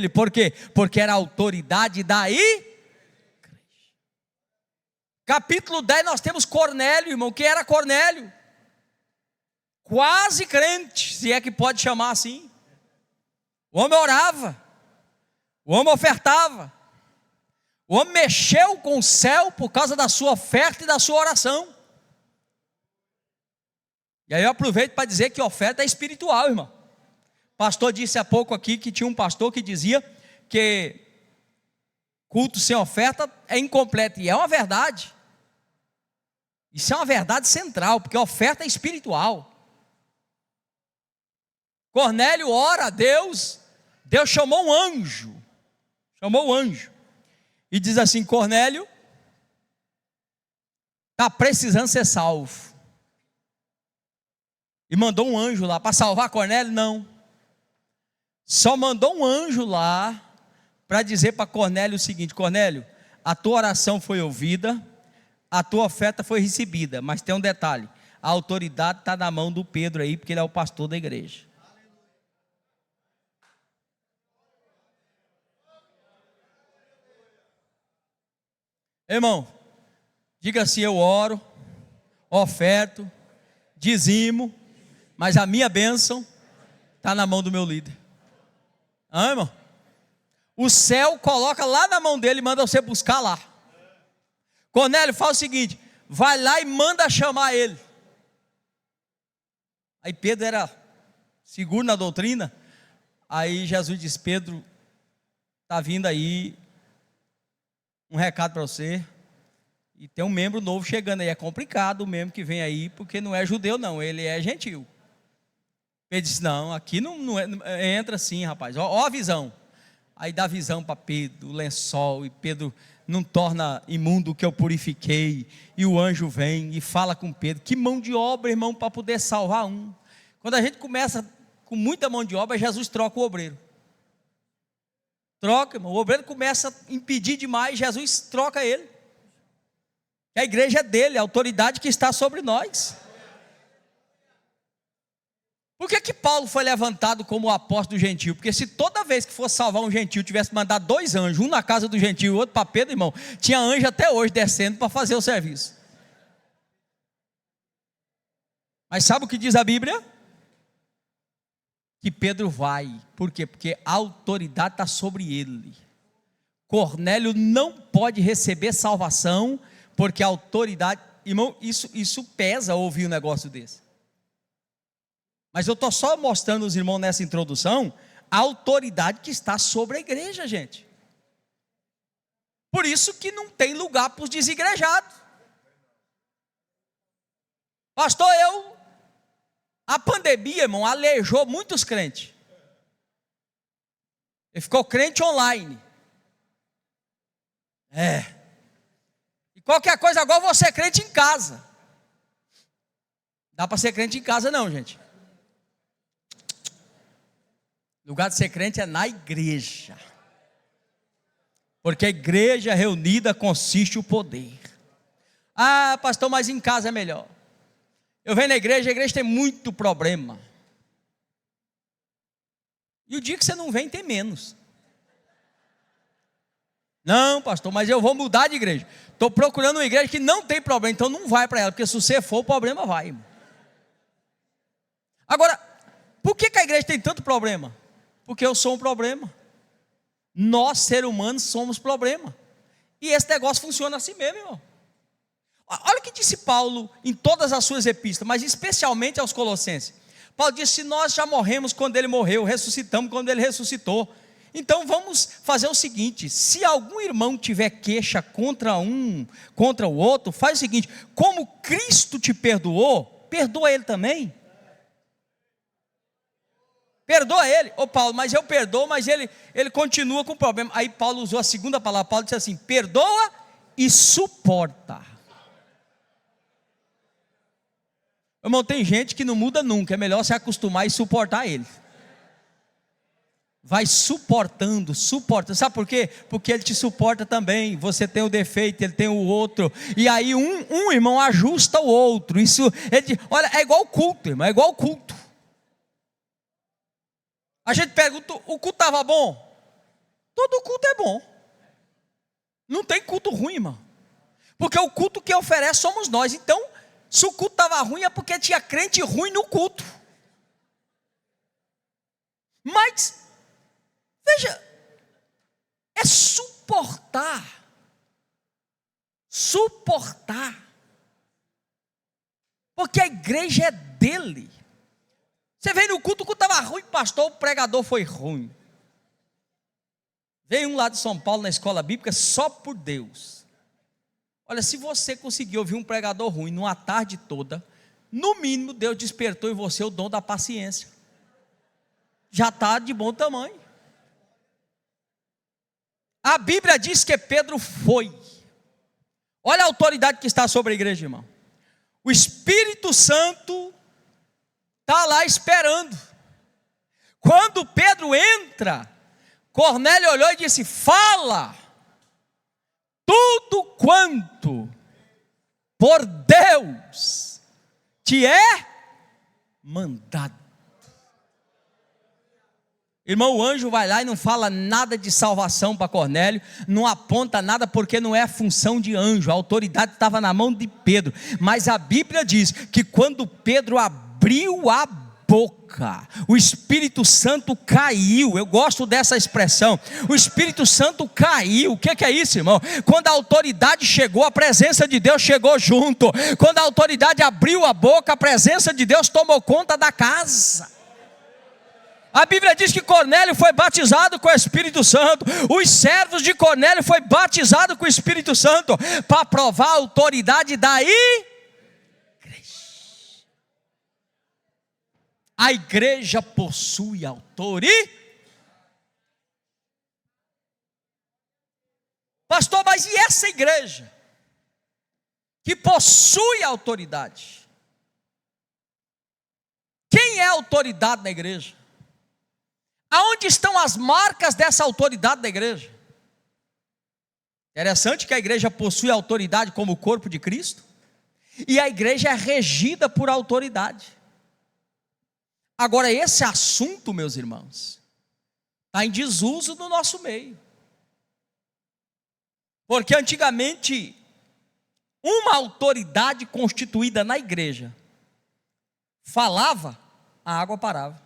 por quê? Porque era a autoridade daí. Capítulo 10 nós temos Cornélio, irmão. Quem era Cornélio? Quase crente, se é que pode chamar assim. O homem orava, o homem ofertava, o homem mexeu com o céu por causa da sua oferta e da sua oração. E aí eu aproveito para dizer que oferta é espiritual, irmão. O pastor disse há pouco aqui que tinha um pastor que dizia que culto sem oferta é incompleto, e é uma verdade. Isso é uma verdade central, porque a oferta é espiritual. Cornélio ora a Deus, Deus chamou um anjo, e diz assim: Cornélio está precisando ser salvo, e mandou um anjo lá para salvar Cornélio. Não, só mandou um anjo lá para dizer para Cornélio o seguinte: Cornélio, a tua oração foi ouvida, a tua oferta foi recebida, mas tem um detalhe: a autoridade está na mão do Pedro aí, porque ele é o pastor da igreja. Irmão, diga assim: eu oro, oferto, dizimo, mas a minha bênção está na mão do meu líder. Irmão? O céu coloca lá na mão dele e manda você buscar lá. Cornélio, fala o seguinte: vai lá e manda chamar ele. Aí Pedro era seguro na doutrina. Aí Jesus diz: Pedro, Está vindo aí um recado para você. E tem um membro novo chegando aí. É complicado o membro que vem aí, porque não é judeu não, ele é gentil. Ele disse, não, aqui não entra assim, rapaz. Ó a visão. Aí dá visão para Pedro, o lençol, e Pedro não torna imundo o que eu purifiquei. E o anjo vem e fala com Pedro. Que mão de obra, irmão, para poder salvar um. Quando a gente começa com muita mão de obra, Jesus troca o obreiro. Troca, irmão. O obreiro começa a impedir demais, Jesus troca ele. A igreja é dele, a autoridade que está sobre nós. Por que Paulo foi levantado como o apóstolo do gentil? Porque se toda vez que fosse salvar um gentil, tivesse mandado 2 anjos, um na casa do gentil e outro para Pedro, irmão, tinha anjo até hoje descendo para fazer o serviço. Mas sabe o que diz a Bíblia? Que Pedro vai. Por quê? Porque a autoridade está sobre ele. Cornélio não pode receber salvação, porque a autoridade, irmão, isso pesa ouvir um negócio desse. Mas eu estou só mostrando os irmãos nessa introdução a autoridade que está sobre a igreja, gente. Por isso que não tem lugar para os desigrejados. Pastor, a pandemia, irmão, aleijou muitos crentes. Ele ficou crente online. Qualquer coisa agora você é crente em casa. Dá para ser crente em casa não, gente. O lugar de ser crente é na igreja. Porque a igreja reunida consiste o poder. Ah, pastor, mas em casa é melhor. Eu venho na igreja, a igreja tem muito problema. E o dia que você não vem tem menos. Não, pastor, mas eu vou mudar de igreja. Estou procurando uma igreja que não tem problema, então não vai para ela, porque se você for, o problema vai. Agora, por que a igreja tem tanto problema? Porque eu sou um problema. Nós, seres humanos, somos problema. E esse negócio funciona assim mesmo, irmão. Olha o que disse Paulo em todas as suas epístolas, mas especialmente aos Colossenses. Paulo disse, se nós já morremos quando ele morreu, ressuscitamos quando ele ressuscitou. Então vamos fazer o seguinte, se algum irmão tiver queixa contra o outro, faz o seguinte, como Cristo te perdoou, perdoa ele também. Perdoa ele. Ô Paulo, mas eu perdoo, mas ele continua com o problema. Aí Paulo usou a segunda palavra, Paulo disse assim, perdoa e suporta. Irmão, tem gente que não muda nunca, é melhor se acostumar e suportar ele. Vai suportando, sabe por quê? Porque ele te suporta também, você tem o defeito, ele tem o outro, e aí um irmão ajusta o outro, olha, é igual culto, irmão, é igual culto. A gente pergunta, o culto estava bom? Todo culto é bom, não tem culto ruim, irmão, porque o culto que oferece somos nós, então, se o culto estava ruim é porque tinha crente ruim no culto. Mas veja, é suportar. Porque a igreja é dele. Você veio no culto, o culto estava ruim, pastor, o pregador foi ruim. Veio um lá de São Paulo na escola bíblica só por Deus. Olha, se você conseguir ouvir um pregador ruim numa tarde toda, no mínimo Deus despertou em você o dom da paciência. Já está de bom tamanho. A Bíblia diz que Pedro foi. Olha a autoridade que está sobre a igreja, irmão. O Espírito Santo está lá esperando. Quando Pedro entra, Cornélio olhou e disse, fala tudo quanto por Deus te é mandado. Irmão, o anjo vai lá e não fala nada de salvação para Cornélio, não aponta nada porque não é a função de anjo, a autoridade estava na mão de Pedro, mas a Bíblia diz que quando Pedro abriu a boca, o Espírito Santo caiu. Eu gosto dessa expressão, o Espírito Santo caiu. O que é isso, irmão? Quando a autoridade chegou, a presença de Deus chegou junto. Quando a autoridade abriu a boca, a presença de Deus tomou conta da casa. A Bíblia diz que Cornélio foi batizado com o Espírito Santo. Os servos de Cornélio foi batizado com o Espírito Santo para provar a autoridade da igreja. A igreja possui autoridade. Pastor, mas e essa igreja que possui autoridade? Quem é a autoridade na igreja? Aonde estão as marcas dessa autoridade da igreja? Interessante que a igreja possui autoridade como o corpo de Cristo, e a igreja é regida por autoridade. Agora, esse assunto, meus irmãos, está em desuso no nosso meio. Porque antigamente, uma autoridade constituída na igreja falava, a água parava.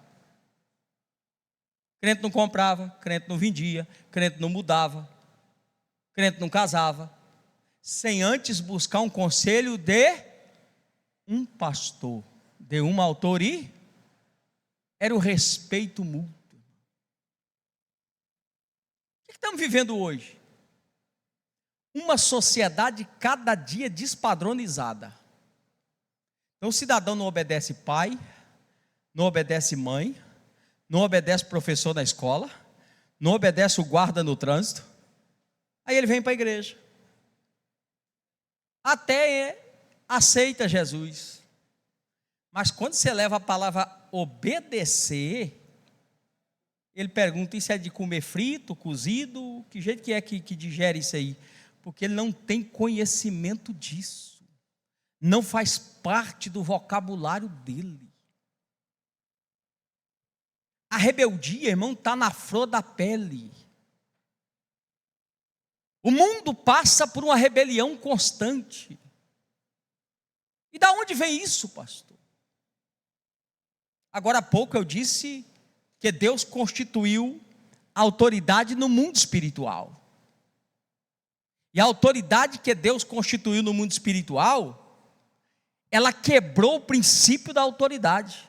Crente não comprava, crente não vendia, crente não mudava, crente não casava, sem antes buscar um conselho de um pastor, de uma autoridade. Era o respeito mútuo. O que estamos vivendo hoje? Uma sociedade cada dia despadronizada. Então o cidadão não obedece pai, não obedece mãe, não obedece professor na escola, não obedece o guarda no trânsito. Aí ele vem para a igreja. Até aceita Jesus. Mas quando você leva a palavra obedecer, ele pergunta: isso é de comer frito, cozido? Que jeito que é que digere isso aí? Porque ele não tem conhecimento disso. Não faz parte do vocabulário dele. A rebeldia, irmão, está na flor da pele. O mundo passa por uma rebelião constante. E da onde vem isso, pastor? Agora há pouco eu disse que Deus constituiu a autoridade no mundo espiritual. E a autoridade que Deus constituiu no mundo espiritual, ela quebrou o princípio da autoridade.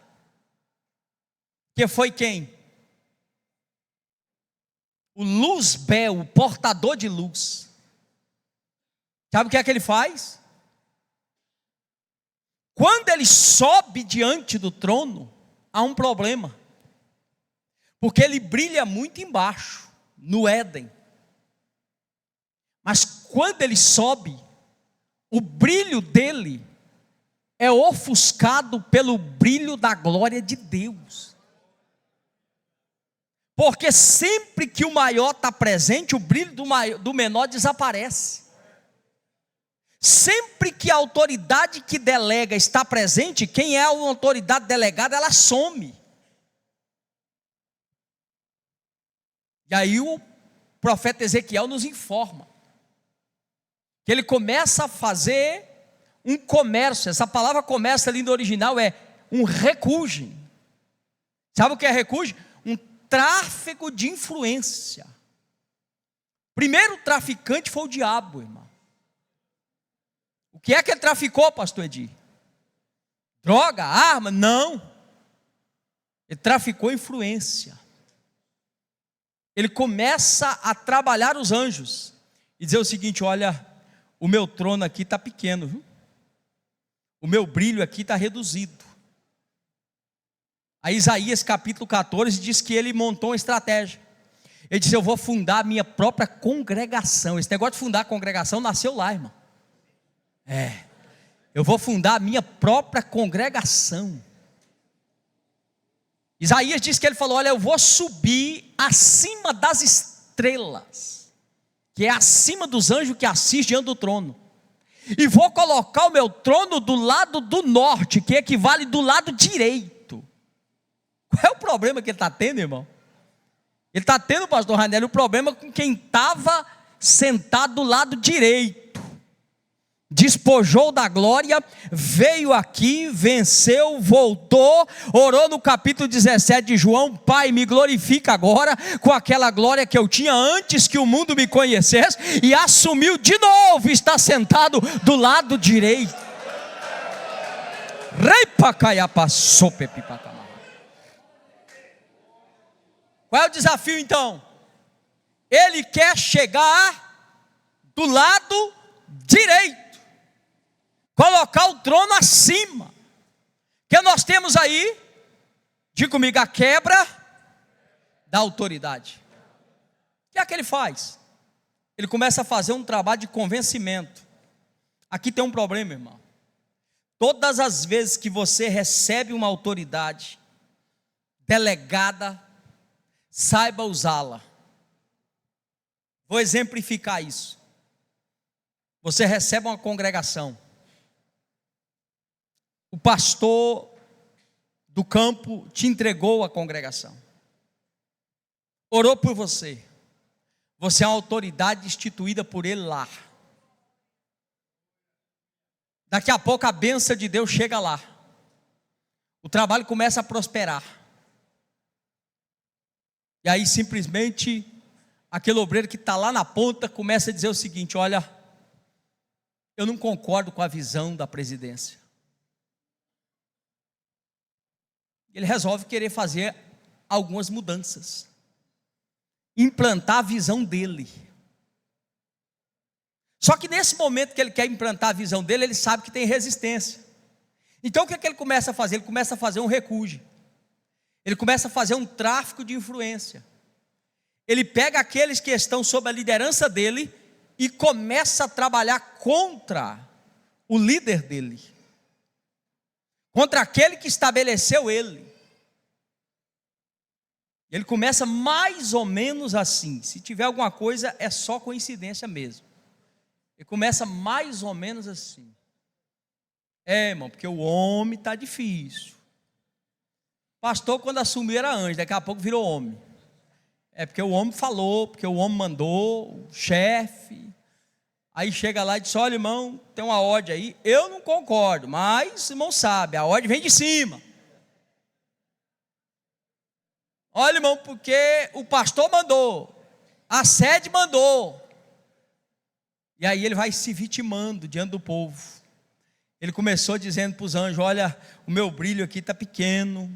Que foi quem? O Luzbel, o portador de luz. Sabe o que é que ele faz? Quando ele sobe diante do trono, há um problema. Porque ele brilha muito embaixo, no Éden. Mas quando ele sobe, o brilho dele é ofuscado pelo brilho da glória de Deus. Porque sempre que o maior está presente, o brilho do menor desaparece. Sempre que a autoridade que delega está presente, quem é a autoridade delegada, ela some. E aí o profeta Ezequiel nos informa que ele começa a fazer um comércio. Essa palavra comércio ali no original é um recugem. Sabe o que é recugem? Um tráfego de influência. Primeiro traficante foi o diabo, irmão. O que é que ele traficou, pastor Edir? Droga, arma? Não. Ele traficou influência. Ele começa a trabalhar os anjos e dizer o seguinte: olha, o meu trono aqui está pequeno, viu? O meu brilho aqui está reduzido. Aí Isaías capítulo 14 diz que ele montou uma estratégia. Ele disse: eu vou fundar a minha própria congregação. Esse negócio de fundar a congregação nasceu lá, irmão. Eu vou fundar a minha própria congregação. Isaías diz que ele falou: olha, eu vou subir acima das estrelas, que é acima dos anjos que assistem diante do trono, e vou colocar o meu trono do lado do norte, que equivale do lado direito. Qual é o problema que ele está tendo, irmão? Ele está tendo, pastor Ranieri, o problema com quem estava sentado do lado direito. Despojou da glória, veio aqui, venceu, voltou, orou no capítulo 17 de João: Pai, me glorifica agora com aquela glória que eu tinha antes que o mundo me conhecesse, e assumiu de novo, está sentado do lado direito. Qual é o desafio então? Ele quer chegar do lado direito, colocar o trono acima. Que nós temos aí, diga comigo, a quebra da autoridade. O que é que ele faz? Ele começa a fazer um trabalho de convencimento. Aqui tem um problema, irmão. Todas as vezes que você recebe uma autoridade delegada, saiba usá-la. Vou exemplificar isso. Você recebe uma congregação. O pastor do campo te entregou a congregação. Orou por você. Você é uma autoridade instituída por ele lá. Daqui a pouco a bênção de Deus chega lá. O trabalho começa a prosperar. E aí simplesmente aquele obreiro que está lá na ponta começa a dizer o seguinte: olha, eu não concordo com a visão da presidência. Ele resolve querer fazer algumas mudanças, implantar a visão dele. Só que nesse momento que ele quer implantar a visão dele, ele sabe que tem resistência. Então o que é que ele começa a fazer? Ele começa a fazer um recuo. Ele começa a fazer um tráfico de influência. Ele pega aqueles que estão sob a liderança dele e começa a trabalhar contra o líder dele, contra aquele que estabeleceu ele. Ele começa mais ou menos assim. Se tiver alguma coisa, é só coincidência mesmo. Ele começa mais ou menos assim. Irmão, porque o homem está difícil. Pastor, quando assumiu era anjo, daqui a pouco virou homem. É porque o homem falou, porque o homem mandou, o chefe. Aí chega lá e diz: olha, irmão, tem uma ordem aí. Eu não concordo, mas o irmão sabe, a ordem vem de cima. Olha, irmão, porque o pastor mandou, a sede mandou. E aí ele vai se vitimando diante do povo. Ele começou dizendo para os anjos: olha, o meu brilho aqui está pequeno.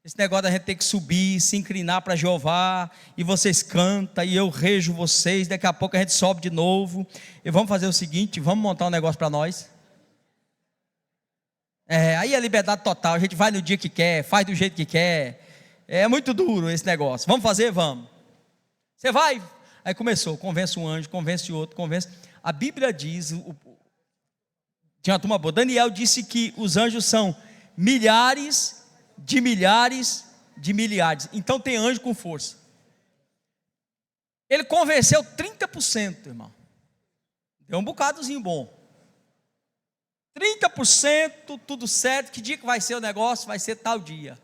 Esse negócio da gente ter que subir, se inclinar para Jeová, e vocês cantam, e eu rejo vocês, daqui a pouco a gente sobe de novo, e vamos fazer o seguinte, vamos montar um negócio para nós. Aí é liberdade total, a gente vai no dia que quer, faz do jeito que quer, é muito duro esse negócio, vamos fazer? Vamos. Você vai? Aí começou, convence um anjo, convence outro, convence. A Bíblia diz, tinha uma turma boa, Daniel disse que os anjos são milhares de milhares de milhares. Então tem anjo com força. Ele convenceu 30%, irmão. Deu um bocadozinho bom. 30%, tudo certo. Que dia que vai ser o negócio? Vai ser tal dia.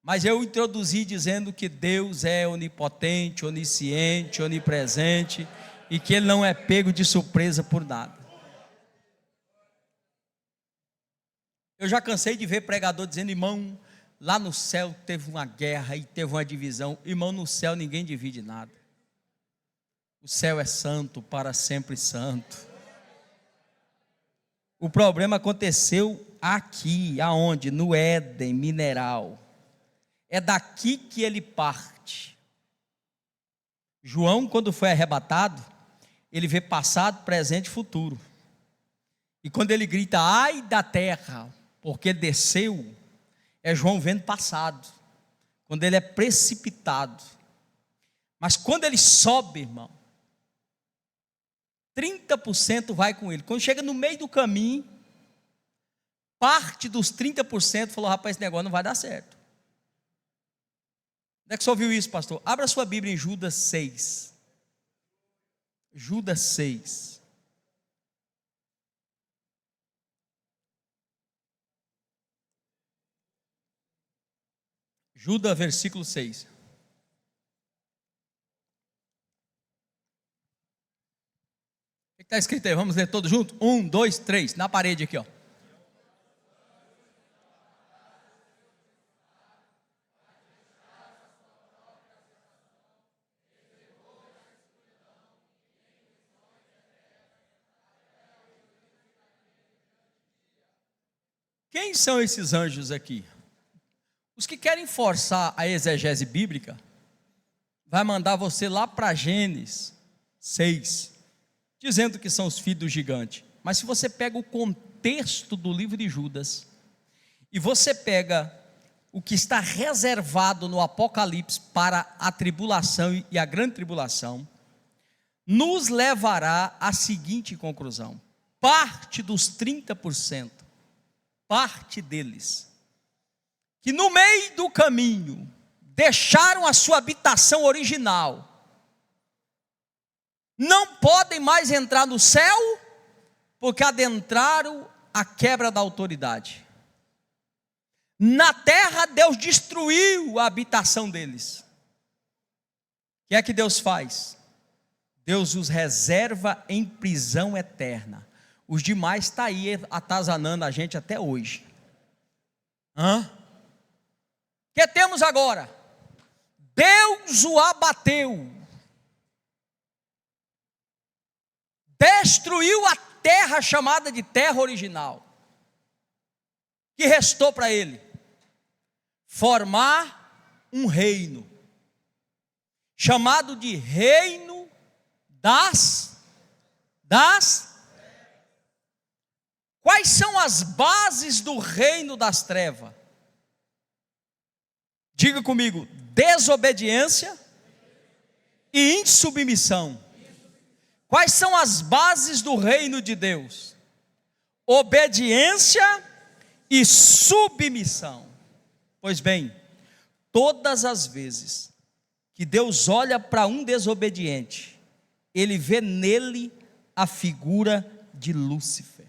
Mas eu introduzi dizendo que Deus é onipotente, onisciente, onipresente, e que Ele não é pego de surpresa por nada. Eu já cansei de ver pregador dizendo: irmão, lá no céu teve uma guerra e teve uma divisão. Irmão, no céu ninguém divide nada. O céu é santo, para sempre santo. O problema aconteceu aqui, aonde? No Éden mineral. É daqui que ele parte. João, quando foi arrebatado, ele vê passado, presente e futuro. E quando ele grita: ai da terra, porque desceu, é João vendo passado, quando ele é precipitado. Mas quando ele sobe, irmão, 30% vai com ele. Quando chega no meio do caminho, parte dos 30% falou: rapaz, esse negócio não vai dar certo. Onde é que você ouviu isso, pastor? Abra sua Bíblia em Judas 6. Judas 6. Judas, versículo 6. O que está escrito aí? Vamos ler todos juntos? 1, 2, 3, na parede aqui, ó. Quem são esses anjos aqui? Os que querem forçar a exegese bíblica vai mandar você lá para Gênesis 6, dizendo que são os filhos do gigante. Mas se você pega o contexto do livro de Judas, e você pega o que está reservado no Apocalipse para a tribulação e a grande tribulação, nos levará à seguinte conclusão: parte dos 30%, parte deles, que no meio do caminho deixaram a sua habitação original, não podem mais entrar no céu, porque adentraram a quebra da autoridade. Na terra Deus destruiu a habitação deles. O que é que Deus faz? Deus os reserva em prisão eterna. Os demais estão aí atazanando a gente até hoje. O que temos agora? Deus o abateu, destruiu a terra chamada de terra original. O que restou para ele? Formar um reino, chamado de reino das. Quais são as bases do reino das trevas? Diga comigo: desobediência e insubmissão. Quais são as bases do reino de Deus? Obediência e submissão. Pois bem, todas as vezes que Deus olha para um desobediente, Ele vê nele a figura de Lúcifer.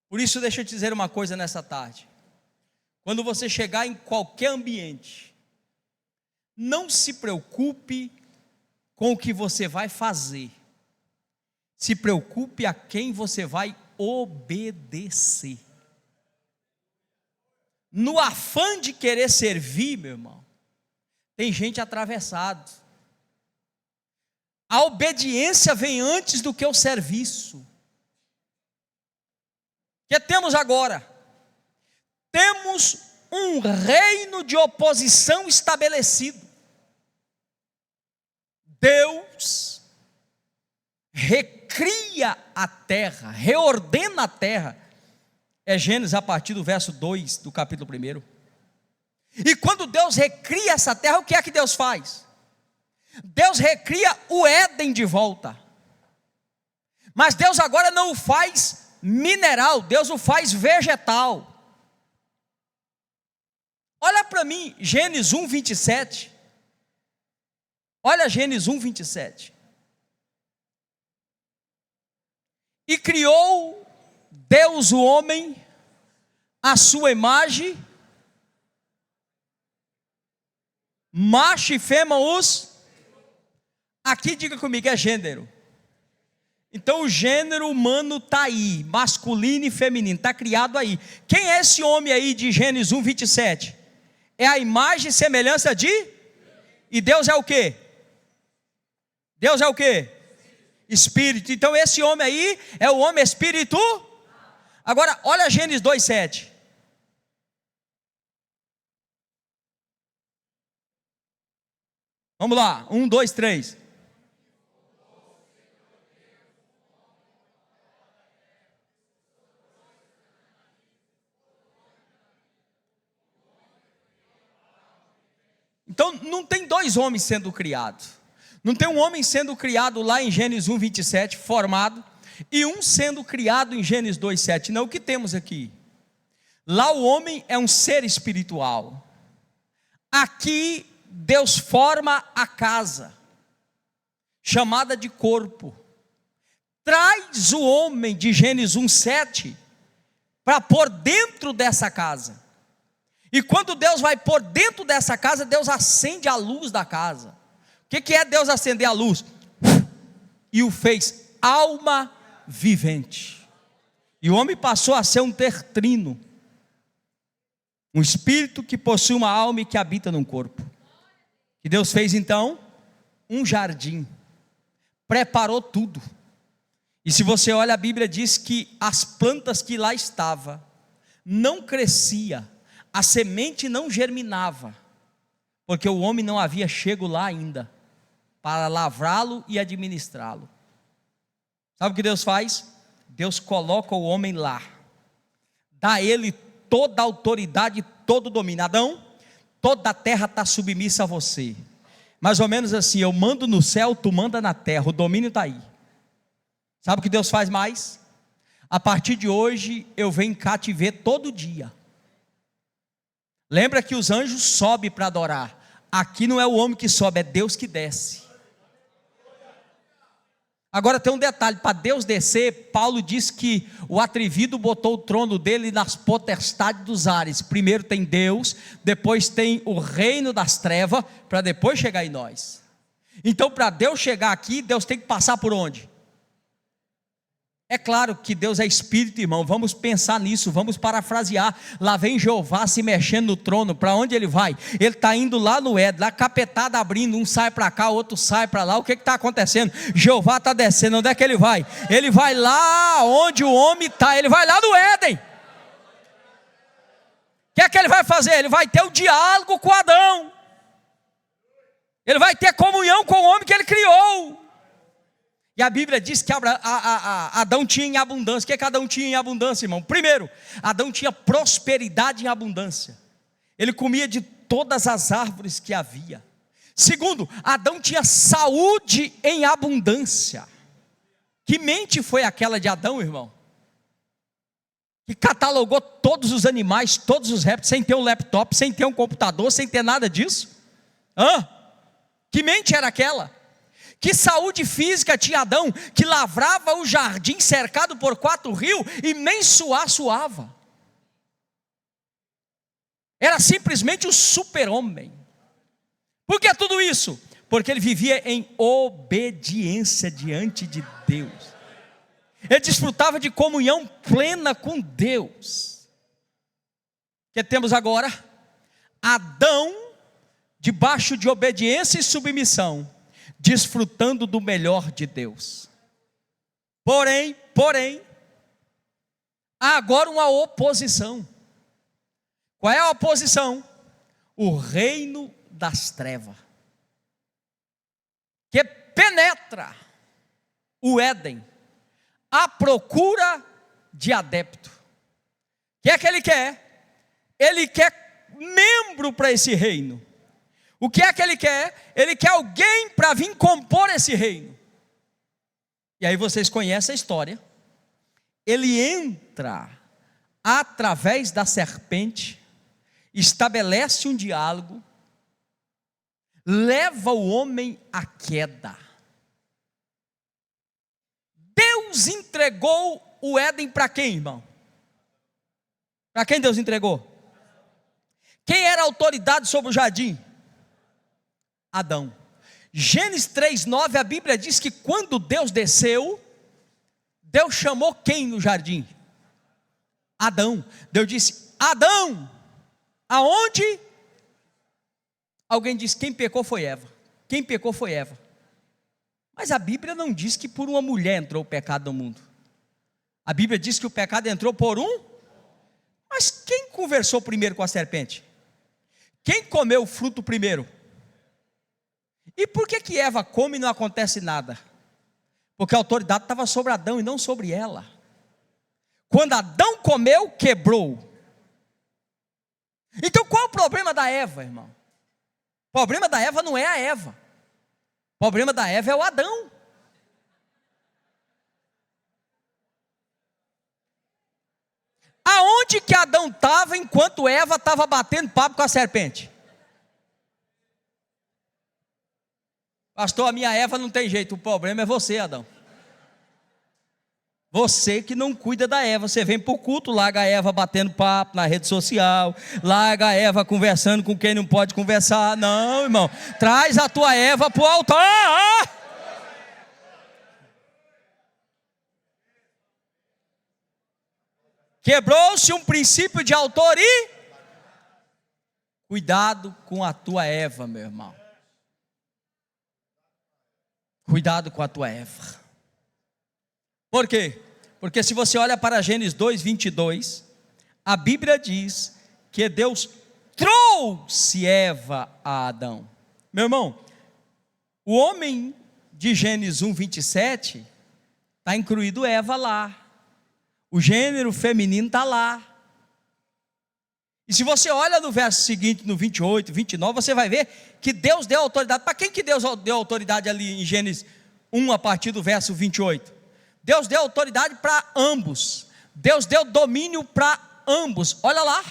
Por isso, deixa eu te dizer uma coisa nessa tarde. Quando você chegar em qualquer ambiente, não se preocupe com o que você vai fazer, se preocupe a quem você vai obedecer. No afã de querer servir, meu irmão, tem gente atravessado. A obediência vem antes do que o serviço. O que temos agora? Temos um reino de oposição estabelecido. Deus recria a terra, reordena a terra. É Gênesis a partir do verso 2 do capítulo 1. E quando Deus recria essa terra, o que é que Deus faz? Deus recria o Éden de volta. Mas Deus agora não o faz mineral, Deus o faz vegetal. Olha para mim, Gênesis 1, 27. Olha Gênesis 1, 27. E criou Deus o homem à sua imagem, macho e fêmea os. Aqui diga comigo, é gênero. Então o gênero humano está aí, masculino e feminino, está criado aí. Quem é esse homem aí de Gênesis 1, 27? É a imagem e semelhança de? E Deus é o quê? Deus é o quê? Espírito. Então esse homem aí é o homem espírito. Agora olha Gênesis 2, 7. Vamos lá, 1, 2, 3. Então não tem dois homens sendo criados. Não tem um homem sendo criado lá em Gênesis 1, 27, formado, e um sendo criado em Gênesis 2, 7. Não, o que temos aqui? Lá o homem é um ser espiritual. Aqui Deus forma a casa, chamada de corpo. Traz o homem de Gênesis 1, 7, para pôr dentro dessa casa. E quando Deus vai pôr dentro dessa casa, Deus acende a luz da casa. O que é Deus acender a luz? E o fez alma vivente. E o homem passou a ser um tertrino, um espírito que possui uma alma e que habita num corpo. E Deus fez então um jardim, preparou tudo. E se você olha, a Bíblia diz que as plantas que lá estavam não crescia, a semente não germinava, porque o homem não havia chego lá ainda, para lavrá-lo e administrá-lo. Sabe o que Deus faz? Deus coloca o homem lá, dá a ele toda a autoridade, todo o domínio. Adão, toda a terra está submissa a você, mais ou menos assim, eu mando no céu, tu manda na terra, o domínio está aí. Sabe o que Deus faz mais? A partir de hoje, eu venho cá te ver todo dia. Lembra que os anjos sobem para adorar, aqui não é o homem que sobe, é Deus que desce. Agora tem um detalhe, para Deus descer, Paulo diz que o atrevido botou o trono dele nas potestades dos ares. Primeiro tem Deus, depois tem o reino das trevas, para depois chegar em nós. Então para Deus chegar aqui, Deus tem que passar por onde? É claro que Deus é Espírito, irmão, vamos pensar nisso, vamos parafrasear. Lá vem Jeová se mexendo no trono, para onde ele vai? Ele está indo lá no Éden, lá capetada abrindo, um sai para cá, outro sai para lá. O que está acontecendo? Jeová está descendo, onde é que ele vai? Ele vai lá onde o homem está, ele vai lá no Éden. O que é que ele vai fazer? Ele vai ter o diálogo com Adão, ele vai ter comunhão com o homem que ele criou. E a Bíblia diz que Adão tinha em abundância. O que é que Adão tinha em abundância, irmão? Primeiro, Adão tinha prosperidade em abundância. Ele comia de todas as árvores que havia. Segundo, Adão tinha saúde em abundância. Que mente foi aquela de Adão, irmão? Que catalogou todos os animais, todos os répteis, sem ter um laptop, sem ter um computador, sem ter nada disso? Que mente era aquela? Que saúde física tinha Adão, que lavrava o jardim cercado por 4 rios e nem suava. Era simplesmente um super-homem. Por que tudo isso? Porque ele vivia em obediência diante de Deus. Ele desfrutava de comunhão plena com Deus. O que temos agora? Adão, debaixo de obediência e submissão, desfrutando do melhor de Deus. Porém, há agora uma oposição. Qual é a oposição? O reino das trevas, que penetra o Éden, à procura de adepto. O que é que ele quer? Ele quer membro para esse reino. O que é que ele quer? Ele quer alguém para vir compor esse reino. E aí vocês conhecem a história. Ele entra através da serpente, estabelece um diálogo, leva o homem à queda. Deus entregou o Éden para quem, irmão? Para quem Deus entregou? Quem era a autoridade sobre o jardim? Adão. Gênesis 3:9, a Bíblia diz que quando Deus desceu, Deus chamou quem no jardim? Adão. Deus disse: Adão, aonde? Alguém disse: quem pecou foi Eva. Quem pecou foi Eva. Mas a Bíblia não diz que por uma mulher entrou o pecado no mundo. A Bíblia diz que o pecado entrou por um. Mas quem conversou primeiro com a serpente? Quem comeu o fruto primeiro? E por que Eva come e não acontece nada? Porque a autoridade estava sobre Adão e não sobre ela. Quando Adão comeu, quebrou. Então qual é o problema da Eva, irmão? O problema da Eva não é a Eva. O problema da Eva é o Adão. Aonde que Adão estava enquanto Eva estava batendo papo com a serpente? Pastor, a minha Eva não tem jeito, o problema é você, Adão. Você que não cuida da Eva, você vem para o culto, larga a Eva batendo papo na rede social, larga a Eva conversando com quem não pode conversar. Não, irmão, traz a tua Eva para o altar. Quebrou-se um princípio de autor e cuidado com a tua Eva, meu irmão. Cuidado com a tua Eva. Por quê? Porque se você olha para Gênesis 2:22, a Bíblia diz que Deus trouxe Eva a Adão. Meu irmão, o homem de Gênesis 1:27 está incluído Eva lá. O gênero feminino está lá. E se você olha no verso seguinte, no 28, 29, você vai ver que Deus deu autoridade. Para quem que Deus deu autoridade ali em Gênesis 1, a partir do verso 28? Deus deu autoridade para ambos. Deus deu domínio para ambos. Olha lá.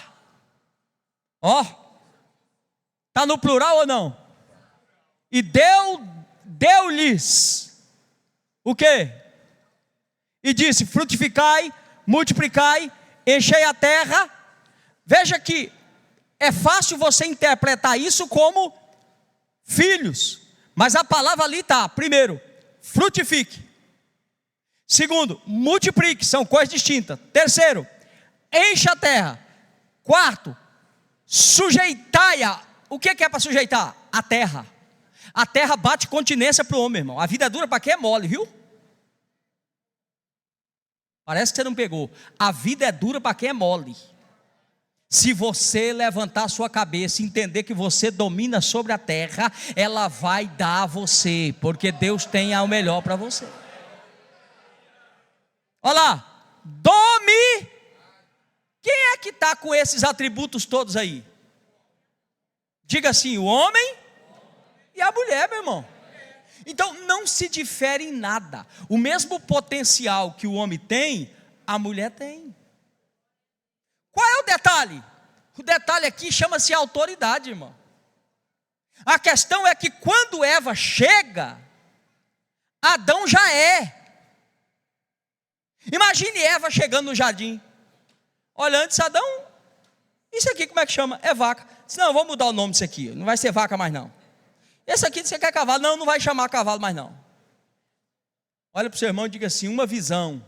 Ó. Está no plural ou não? E deu-lhes o quê? E disse: frutificai, multiplicai, enchei a terra. Veja que é fácil você interpretar isso como filhos, mas a palavra ali está: primeiro, frutifique; segundo, multiplique, são coisas distintas; terceiro, encha a terra; quarto, sujeitai-a. O que é para sujeitar? A terra. A terra bate continência para o homem, irmão. A vida é dura para quem é mole, viu? Parece que você não pegou. A vida é dura para quem é mole. Se você levantar a sua cabeça e entender que você domina sobre a terra, ela vai dar a você, porque Deus tem o melhor para você. Olha lá, quem é que está com esses atributos todos aí? Diga assim: o homem e a mulher, meu irmão. Então não se difere em nada. O mesmo potencial que o homem tem, a mulher tem. Qual é o detalhe? O detalhe aqui chama-se autoridade, irmão. A questão é que quando Eva chega, Adão já é. Imagine Eva chegando no jardim. Olha, antes Adão, isso aqui como é que chama? É vaca. Disse: não, vou mudar o nome disso aqui, não vai ser vaca mais não. Esse aqui você quer cavalo? Não, não vai chamar cavalo mais não. Olha para o seu irmão e diga assim: uma visão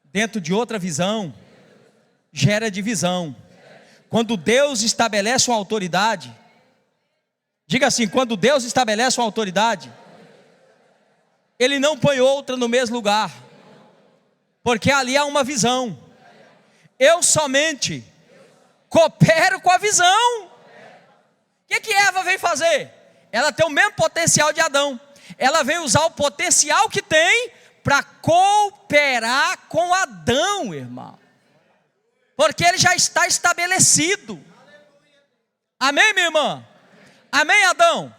dentro de outra visão gera divisão. Quando Deus estabelece uma autoridade, diga assim: quando Deus estabelece uma autoridade, Ele não põe outra no mesmo lugar, porque ali há uma visão. Eu somente coopero com a visão. O que Eva veio fazer? Ela tem o mesmo potencial de Adão. Ela veio usar o potencial que tem para cooperar com Adão, irmão. Porque ele já está estabelecido. Amém, minha irmã? Amém, Adão?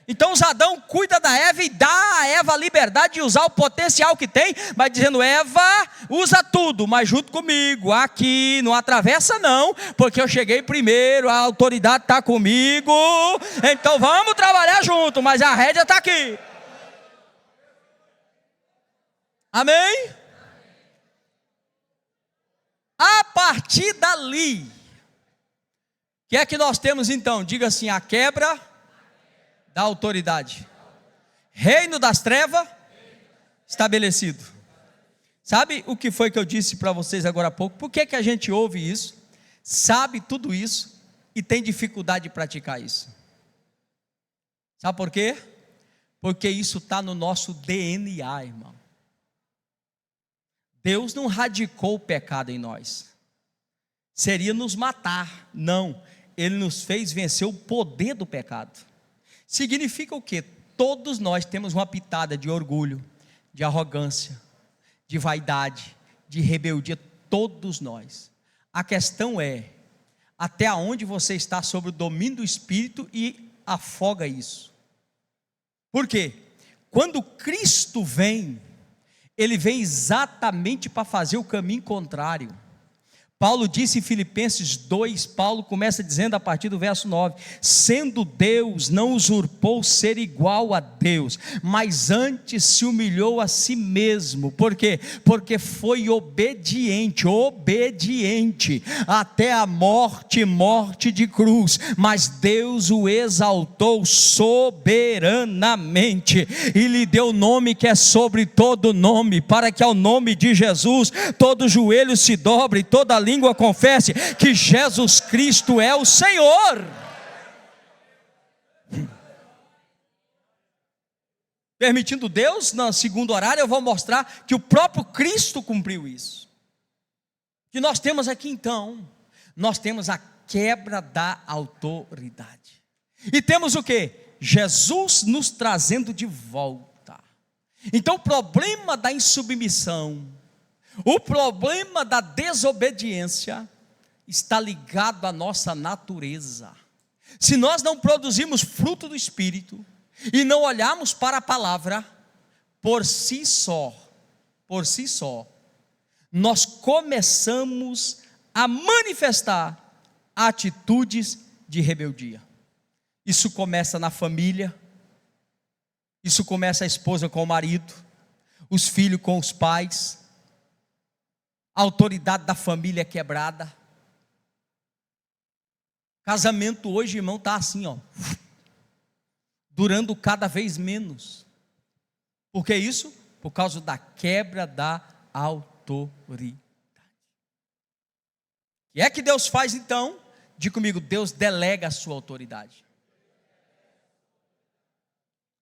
Então os Adão cuida da Eva e dá a Eva a liberdade de usar o potencial que tem, mas dizendo: Eva, usa tudo, mas junto comigo, aqui, não atravessa não, porque eu cheguei primeiro, a autoridade está comigo, então vamos trabalhar junto, mas a rédea está aqui. Amém? A partir dali, o que é que nós temos então? Diga assim: a quebra da autoridade, reino das trevas estabelecido. Sabe o que foi que eu disse para vocês agora há pouco? Por que a gente ouve isso, sabe tudo isso e tem dificuldade de praticar isso? Sabe por quê? Porque isso está no nosso DNA, irmão. Deus não radicou o pecado em nós, seria nos matar. Não, Ele nos fez vencer o poder do pecado. Significa o quê? Todos nós temos uma pitada de orgulho, de arrogância, de vaidade, de rebeldia, todos nós. A questão é, até onde você está sob o domínio do Espírito e afoga isso. Por quê? Quando Cristo vem, Ele vem exatamente para fazer o caminho contrário. Paulo disse em Filipenses 2, Paulo começa dizendo a partir do verso 9: sendo Deus, não usurpou ser igual a Deus, mas antes se humilhou a si mesmo. Por quê? Porque foi obediente até a morte de cruz, mas Deus o exaltou soberanamente e lhe deu o nome que é sobre todo nome, para que ao nome de Jesus todo joelho se dobre, toda língua confesse que Jesus Cristo é o Senhor. Permitindo Deus, no segundo horário eu vou mostrar que o próprio Cristo cumpriu isso. O que nós temos aqui então? Nós temos a quebra da autoridade. E temos o quê? Jesus nos trazendo de volta. Então o problema da insubmissão, o problema da desobediência está ligado à nossa natureza. Se nós não produzirmos fruto do Espírito e não olharmos para a palavra, por si só, nós começamos a manifestar atitudes de rebeldia. Isso começa na família, isso começa a esposa com o marido, os filhos com os pais, a autoridade da família é quebrada. Casamento hoje, irmão, está assim, ó, durando cada vez menos. Por que isso? Por causa da quebra da autoridade. O que é que Deus faz então? Diga comigo, Deus delega a sua autoridade.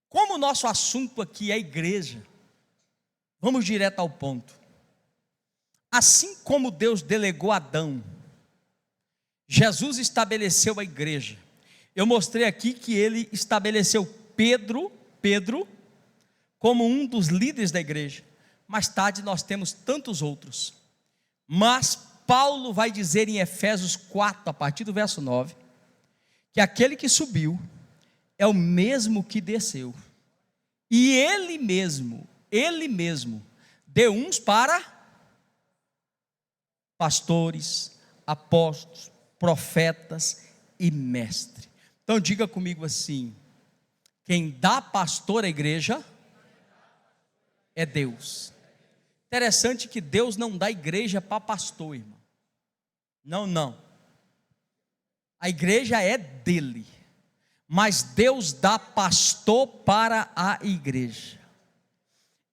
Como o nosso assunto aqui é igreja, vamos direto ao ponto. Assim como Deus delegou a Adão, Jesus estabeleceu a igreja. Eu mostrei aqui que ele estabeleceu Pedro como um dos líderes da igreja. Mais tarde nós temos tantos outros. Mas Paulo vai dizer em Efésios 4, a partir do verso 9, que aquele que subiu é o mesmo que desceu. E ele mesmo, deu uns para pastores, apóstolos, profetas e mestres. Então diga comigo assim: quem dá pastor à igreja é Deus. Interessante que Deus não dá igreja para pastor, irmão. Não. A igreja é dele, mas Deus dá pastor para a igreja.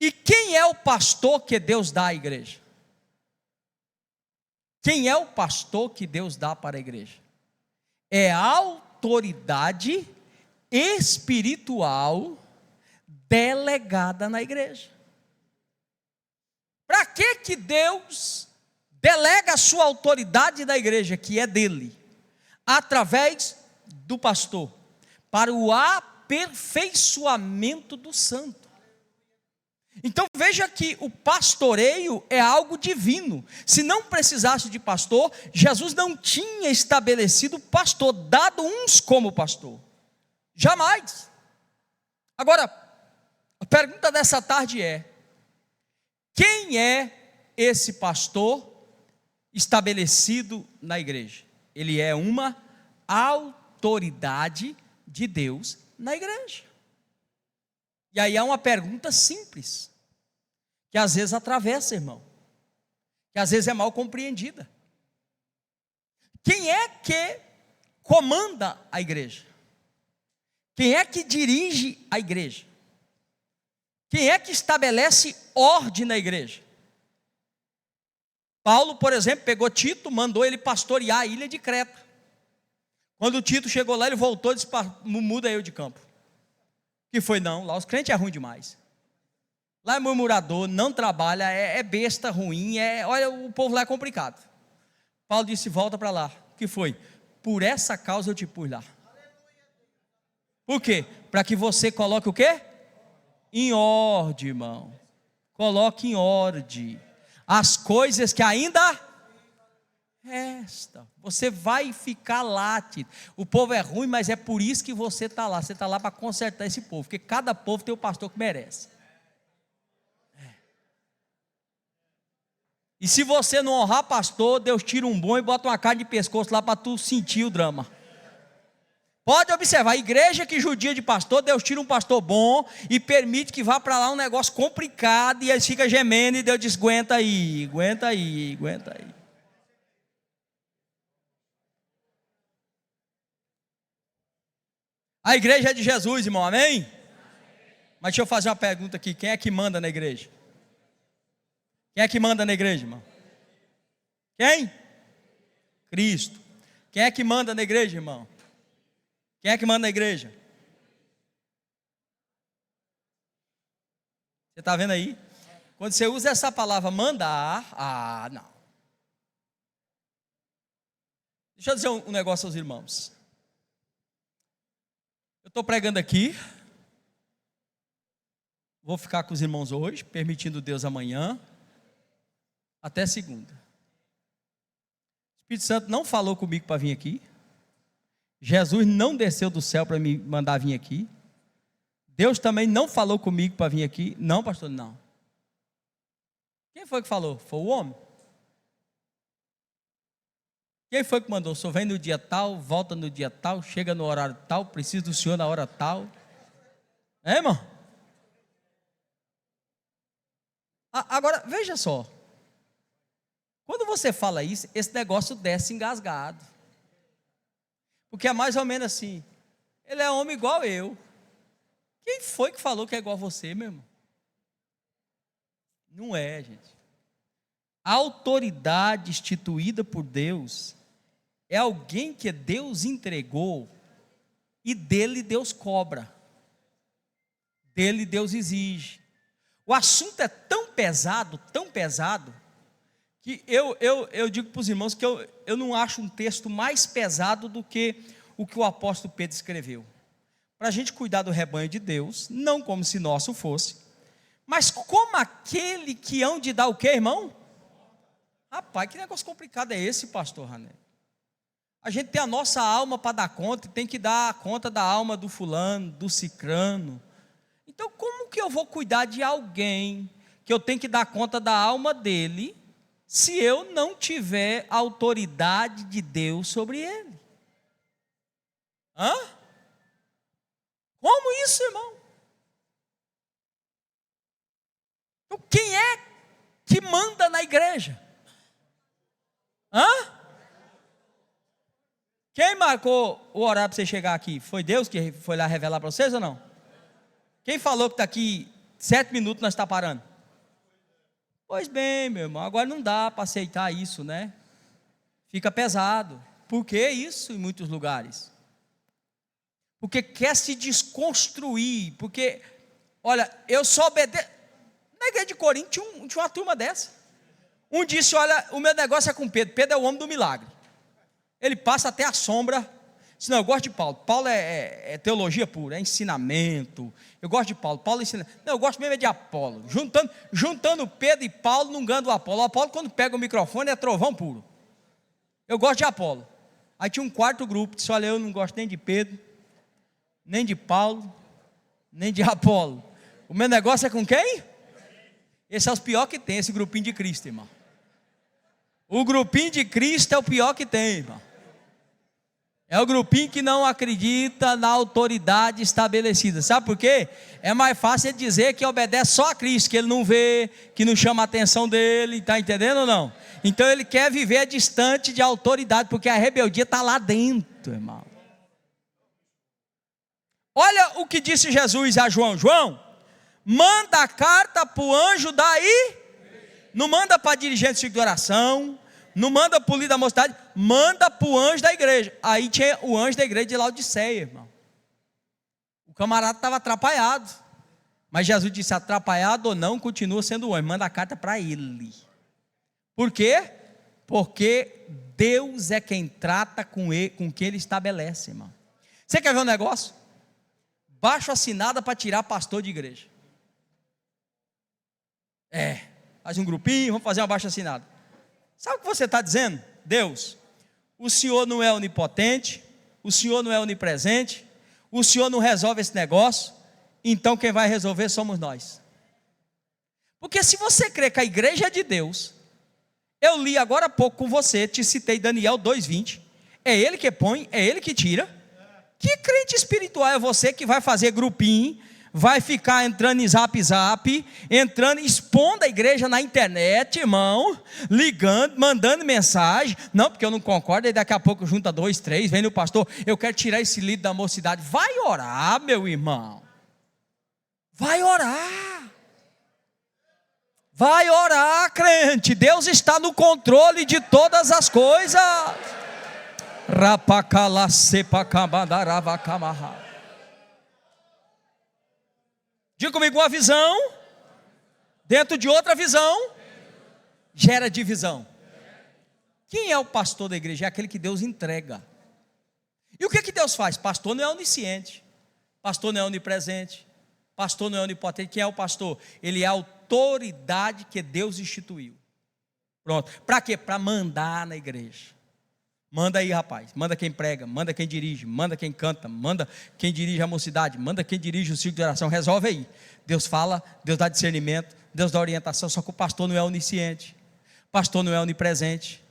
E quem é o pastor que Deus dá à igreja? Quem é o pastor que Deus dá para a igreja? É a autoridade espiritual delegada na igreja. Para que Deus delega a sua autoridade na igreja, que é dele, através do pastor, para o aperfeiçoamento do santo. Então veja que o pastoreio é algo divino. Se não precisasse de pastor, Jesus não tinha estabelecido pastor, dado uns como pastor, jamais. Agora, a pergunta dessa tarde é: quem é esse pastor estabelecido na igreja? Ele é uma autoridade de Deus na igreja. E aí há uma pergunta simples, que às vezes atravessa, irmão, que às vezes é mal compreendida. Quem é que comanda a igreja? Quem é que dirige a igreja? Quem é que estabelece ordem na igreja? Paulo, por exemplo, pegou Tito, mandou ele pastorear a ilha de Creta. Quando Tito chegou lá, ele voltou e disse: muda eu de campo. Que foi? Não, lá os crentes é ruim demais. Lá é murmurador, não trabalha, é besta, ruim, olha, o povo lá é complicado. Paulo disse: volta para lá. Que foi? Por essa causa eu te pus lá. Por quê? Para que você coloque o quê? Em ordem, irmão. Coloque em ordem as coisas que ainda restam. Você vai ficar lá, Tito. O povo é ruim, mas é por isso que você está lá. Você está lá para consertar esse povo, porque cada povo tem o pastor que merece. E se você não honrar pastor, Deus tira um bom e bota uma carne de pescoço lá para tu sentir o drama. Pode observar, a igreja que judia de pastor, Deus tira um pastor bom e permite que vá para lá um negócio complicado, e eles ficam gemendo, e Deus diz: aguenta aí. A igreja é de Jesus, irmão, amém? Mas deixa eu fazer uma pergunta aqui: quem é que manda na igreja? Quem é que manda na igreja, irmão? Quem? Cristo. Quem é que manda na igreja, irmão? Quem é que manda na igreja? Você está vendo aí? Quando você usa essa palavra mandar, não. Deixa eu dizer um negócio aos irmãos. Eu estou pregando aqui. Vou ficar com os irmãos hoje, permitindo Deus amanhã, até segunda. O Espírito Santo não falou comigo para vir aqui. Jesus não desceu do céu para me mandar vir aqui. Deus também não falou comigo para vir aqui. Não, pastor, não. Quem foi que falou? Foi o homem. Quem foi que mandou? O senhor vem no dia tal, volta no dia tal, chega no horário tal, precisa do senhor na hora tal. É, irmão? Agora, veja só. Quando você fala isso, esse negócio desce engasgado. Porque é mais ou menos assim. Ele é homem igual eu. Quem foi que falou que é igual a você, meu irmão? Não é, gente. A autoridade instituída por Deus é alguém que Deus entregou e dele Deus cobra. Dele Deus exige. O assunto é tão pesado, que eu digo para os irmãos que eu não acho um texto mais pesado do que o apóstolo Pedro escreveu. Para a gente cuidar do rebanho de Deus, não como se nosso fosse, mas como aquele que hão de dar o quê, irmão? Rapaz, que negócio complicado é esse, pastor Rané? A gente tem a nossa alma para dar conta, e tem que dar conta da alma do fulano, do cicrano. Então, como que eu vou cuidar de alguém que eu tenho que dar conta da alma dele, se eu não tiver a autoridade de Deus sobre ele? Hã? Como isso, irmão? Então, quem é que manda na igreja? Hã? Quem marcou o horário para você chegar aqui? Foi Deus que foi lá revelar para vocês ou não? Quem falou que está aqui 7 minutos nós está parando? Pois bem, meu irmão, agora não dá para aceitar isso, né? Fica pesado. Por que isso em muitos lugares? Porque quer se desconstruir, porque, olha, eu só obedeço. Na igreja de Corinto tinha uma turma dessa. Um disse, olha, o meu negócio é com Pedro. Pedro é o homem do milagre. Ele passa até a sombra. Disse, não, eu gosto de Paulo. Paulo é teologia pura, é ensinamento. Eu gosto de Paulo. Paulo ensina. Não, eu gosto mesmo de Apolo. Juntando Pedro e Paulo num ganho do Apolo. O Apolo, quando pega o microfone, é trovão puro. Eu gosto de Apolo. Aí tinha um quarto grupo, disse, olha, eu não gosto nem de Pedro, nem de Paulo, nem de Apolo. O meu negócio é com quem? Esse é os pior que tem, esse grupinho de Cristo, irmão. O grupinho de Cristo é o pior que tem, irmão. É o grupinho que não acredita na autoridade estabelecida. Sabe por quê? É mais fácil ele dizer que obedece só a Cristo, que ele não vê, que não chama a atenção dele, está entendendo ou não? Então ele quer viver distante de autoridade, porque a rebeldia está lá dentro, irmão. Olha o que disse Jesus a João. João, manda a carta para o anjo daí. Não manda para dirigente de oração, não manda para o líder da mocidade, manda para o anjo da igreja. Aí tinha o anjo da igreja de Laodiceia, irmão. O camarada estava atrapalhado, mas Jesus disse, atrapalhado ou não, continua sendo o anjo, manda a carta para ele. Por quê? Porque Deus é quem trata com quem ele estabelece, irmão. Você quer ver um negócio? Baixo assinada para tirar pastor de igreja. Faz um grupinho, vamos fazer uma baixa assinada. Sabe o que você está dizendo? Deus, o Senhor não é onipotente, o Senhor não é onipresente, o Senhor não resolve esse negócio, então quem vai resolver somos nós. Porque se você crê que a igreja é de Deus, eu li agora há pouco com você, te citei Daniel 2:20, é Ele que põe, é Ele que tira. Que crente espiritual é você que vai fazer grupinho, vai ficar entrando em zap, entrando, expondo a igreja na internet, irmão, ligando, mandando mensagem, não, porque eu não concordo, e daqui a pouco junta 2, 3, vem no pastor, eu quero tirar esse líder da mocidade. Vai orar, meu irmão, vai orar, crente, Deus está no controle de todas as coisas. Diga comigo, uma visão dentro de outra visão gera divisão. Quem é o pastor da igreja? É aquele que Deus entrega. E o que Deus faz? Pastor não é onisciente, pastor não é onipresente, pastor não é onipotente. Quem é o pastor? Ele é a autoridade que Deus instituiu. Pronto. Para quê? Para mandar na igreja. Manda aí, rapaz. Manda quem prega, manda quem dirige, manda quem canta, manda quem dirige a mocidade, manda quem dirige o ciclo de oração. Resolve aí. Deus fala, Deus dá discernimento, Deus dá orientação. Só que o pastor não é onisciente, pastor não é onipresente.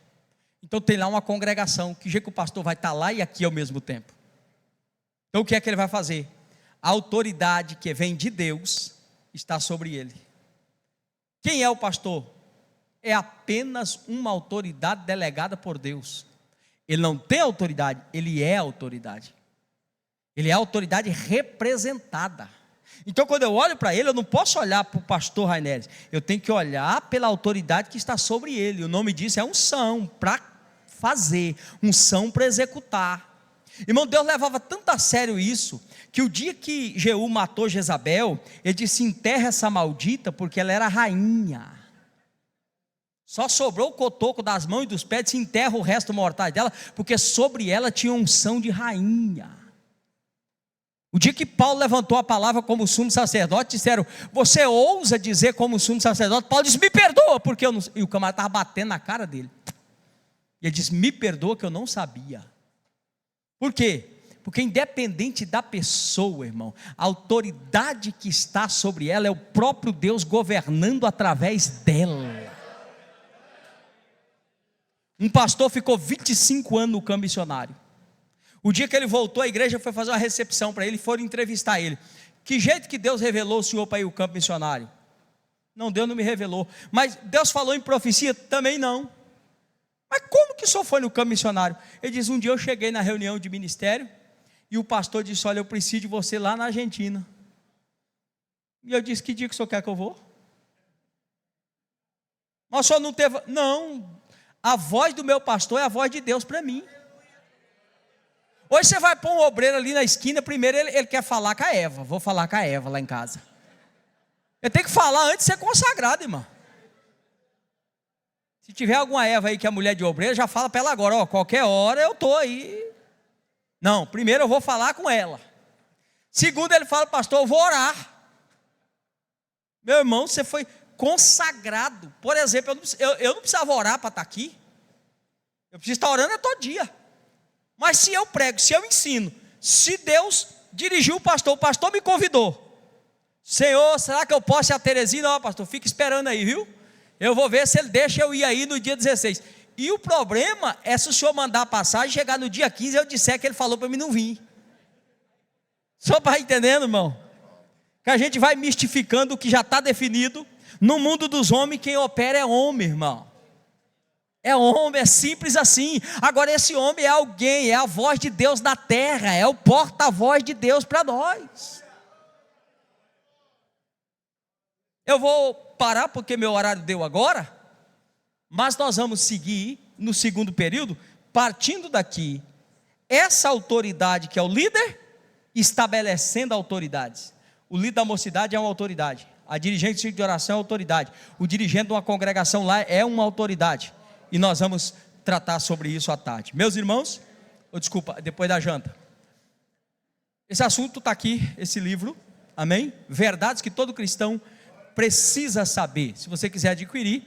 Então tem lá uma congregação, que jeito que o pastor vai estar lá e aqui ao mesmo tempo. Então o que é que ele vai fazer? A autoridade que vem de Deus está sobre ele. Quem é o pastor? É apenas uma autoridade delegada por Deus. Ele não tem autoridade, ele é autoridade. Ele é autoridade representada. Então quando eu olho para ele, eu não posso olhar para o pastor Rainelis, eu tenho que olhar pela autoridade que está sobre ele. O nome disso é unção para fazer, unção para executar. Irmão, Deus levava tanto a sério isso, que o dia que Jeú matou Jezabel, ele disse: enterra essa maldita, porque ela era rainha. Só sobrou o cotoco das mãos e dos pés, se enterra o resto mortal dela, porque sobre ela tinha unção de rainha. O dia que Paulo levantou a palavra como sumo sacerdote, disseram: você ousa dizer como sumo sacerdote? Paulo disse: me perdoa, porque eu não... E o camarada estava batendo na cara dele. E ele disse: me perdoa que eu não sabia. Por quê? Porque independente da pessoa, irmão, a autoridade que está sobre ela é o próprio Deus governando através dela. Um pastor ficou 25 anos no campo missionário. O dia que ele voltou, a igreja foi fazer uma recepção para ele, foram entrevistar ele. Que jeito que Deus revelou o senhor para ir ao campo missionário? Não, Deus não me revelou. Mas Deus falou em profecia? Também não. Mas como que o senhor foi no campo missionário? Ele diz: um dia eu cheguei na reunião de ministério, e o pastor disse: olha, eu preciso de você lá na Argentina. E eu disse: que dia que o senhor quer que eu vou? Mas o senhor não teve... Não, a voz do meu pastor é a voz de Deus para mim. Hoje você vai pôr um obreiro ali na esquina, primeiro ele quer falar com a Eva. Vou falar com a Eva lá em casa. Eu tenho que falar antes de ser consagrado, irmão. Se tiver alguma Eva aí que é mulher de obreiro, já fala para ela agora: ó, qualquer hora eu estou aí. Não, primeiro eu vou falar com ela. Segundo, ele fala: pastor, eu vou orar. Meu irmão, você foi consagrado. Por exemplo, eu não precisava orar para estar aqui. Eu preciso estar orando todo dia. Mas se eu prego, se eu ensino, se Deus dirigiu o pastor me convidou: Senhor, será que eu posso ir a Teresina? Não, pastor, fica esperando aí, viu? Eu vou ver se ele deixa eu ir aí no dia 16. E o problema é se o senhor mandar a passagem, chegar no dia 15 e eu disser que ele falou para mim não vir. Só para entendendo, irmão? Que a gente vai mistificando o que já está definido. No mundo dos homens, quem opera é homem, irmão. É homem, é simples assim. Agora esse homem é alguém, é a voz de Deus na terra, é o porta-voz de Deus para nós. Eu vou parar porque meu horário deu agora, mas nós vamos seguir no segundo período, partindo daqui, essa autoridade que é o líder, estabelecendo autoridades. O líder da mocidade é uma autoridade, a dirigente do ciclo de oração é uma autoridade, o dirigente de uma congregação lá é uma autoridade, e nós vamos tratar sobre isso à tarde. Meus irmãos, desculpa, depois da janta, esse assunto está aqui, esse livro, amém? Verdades que todo cristão precisa saber. Se você quiser adquirir,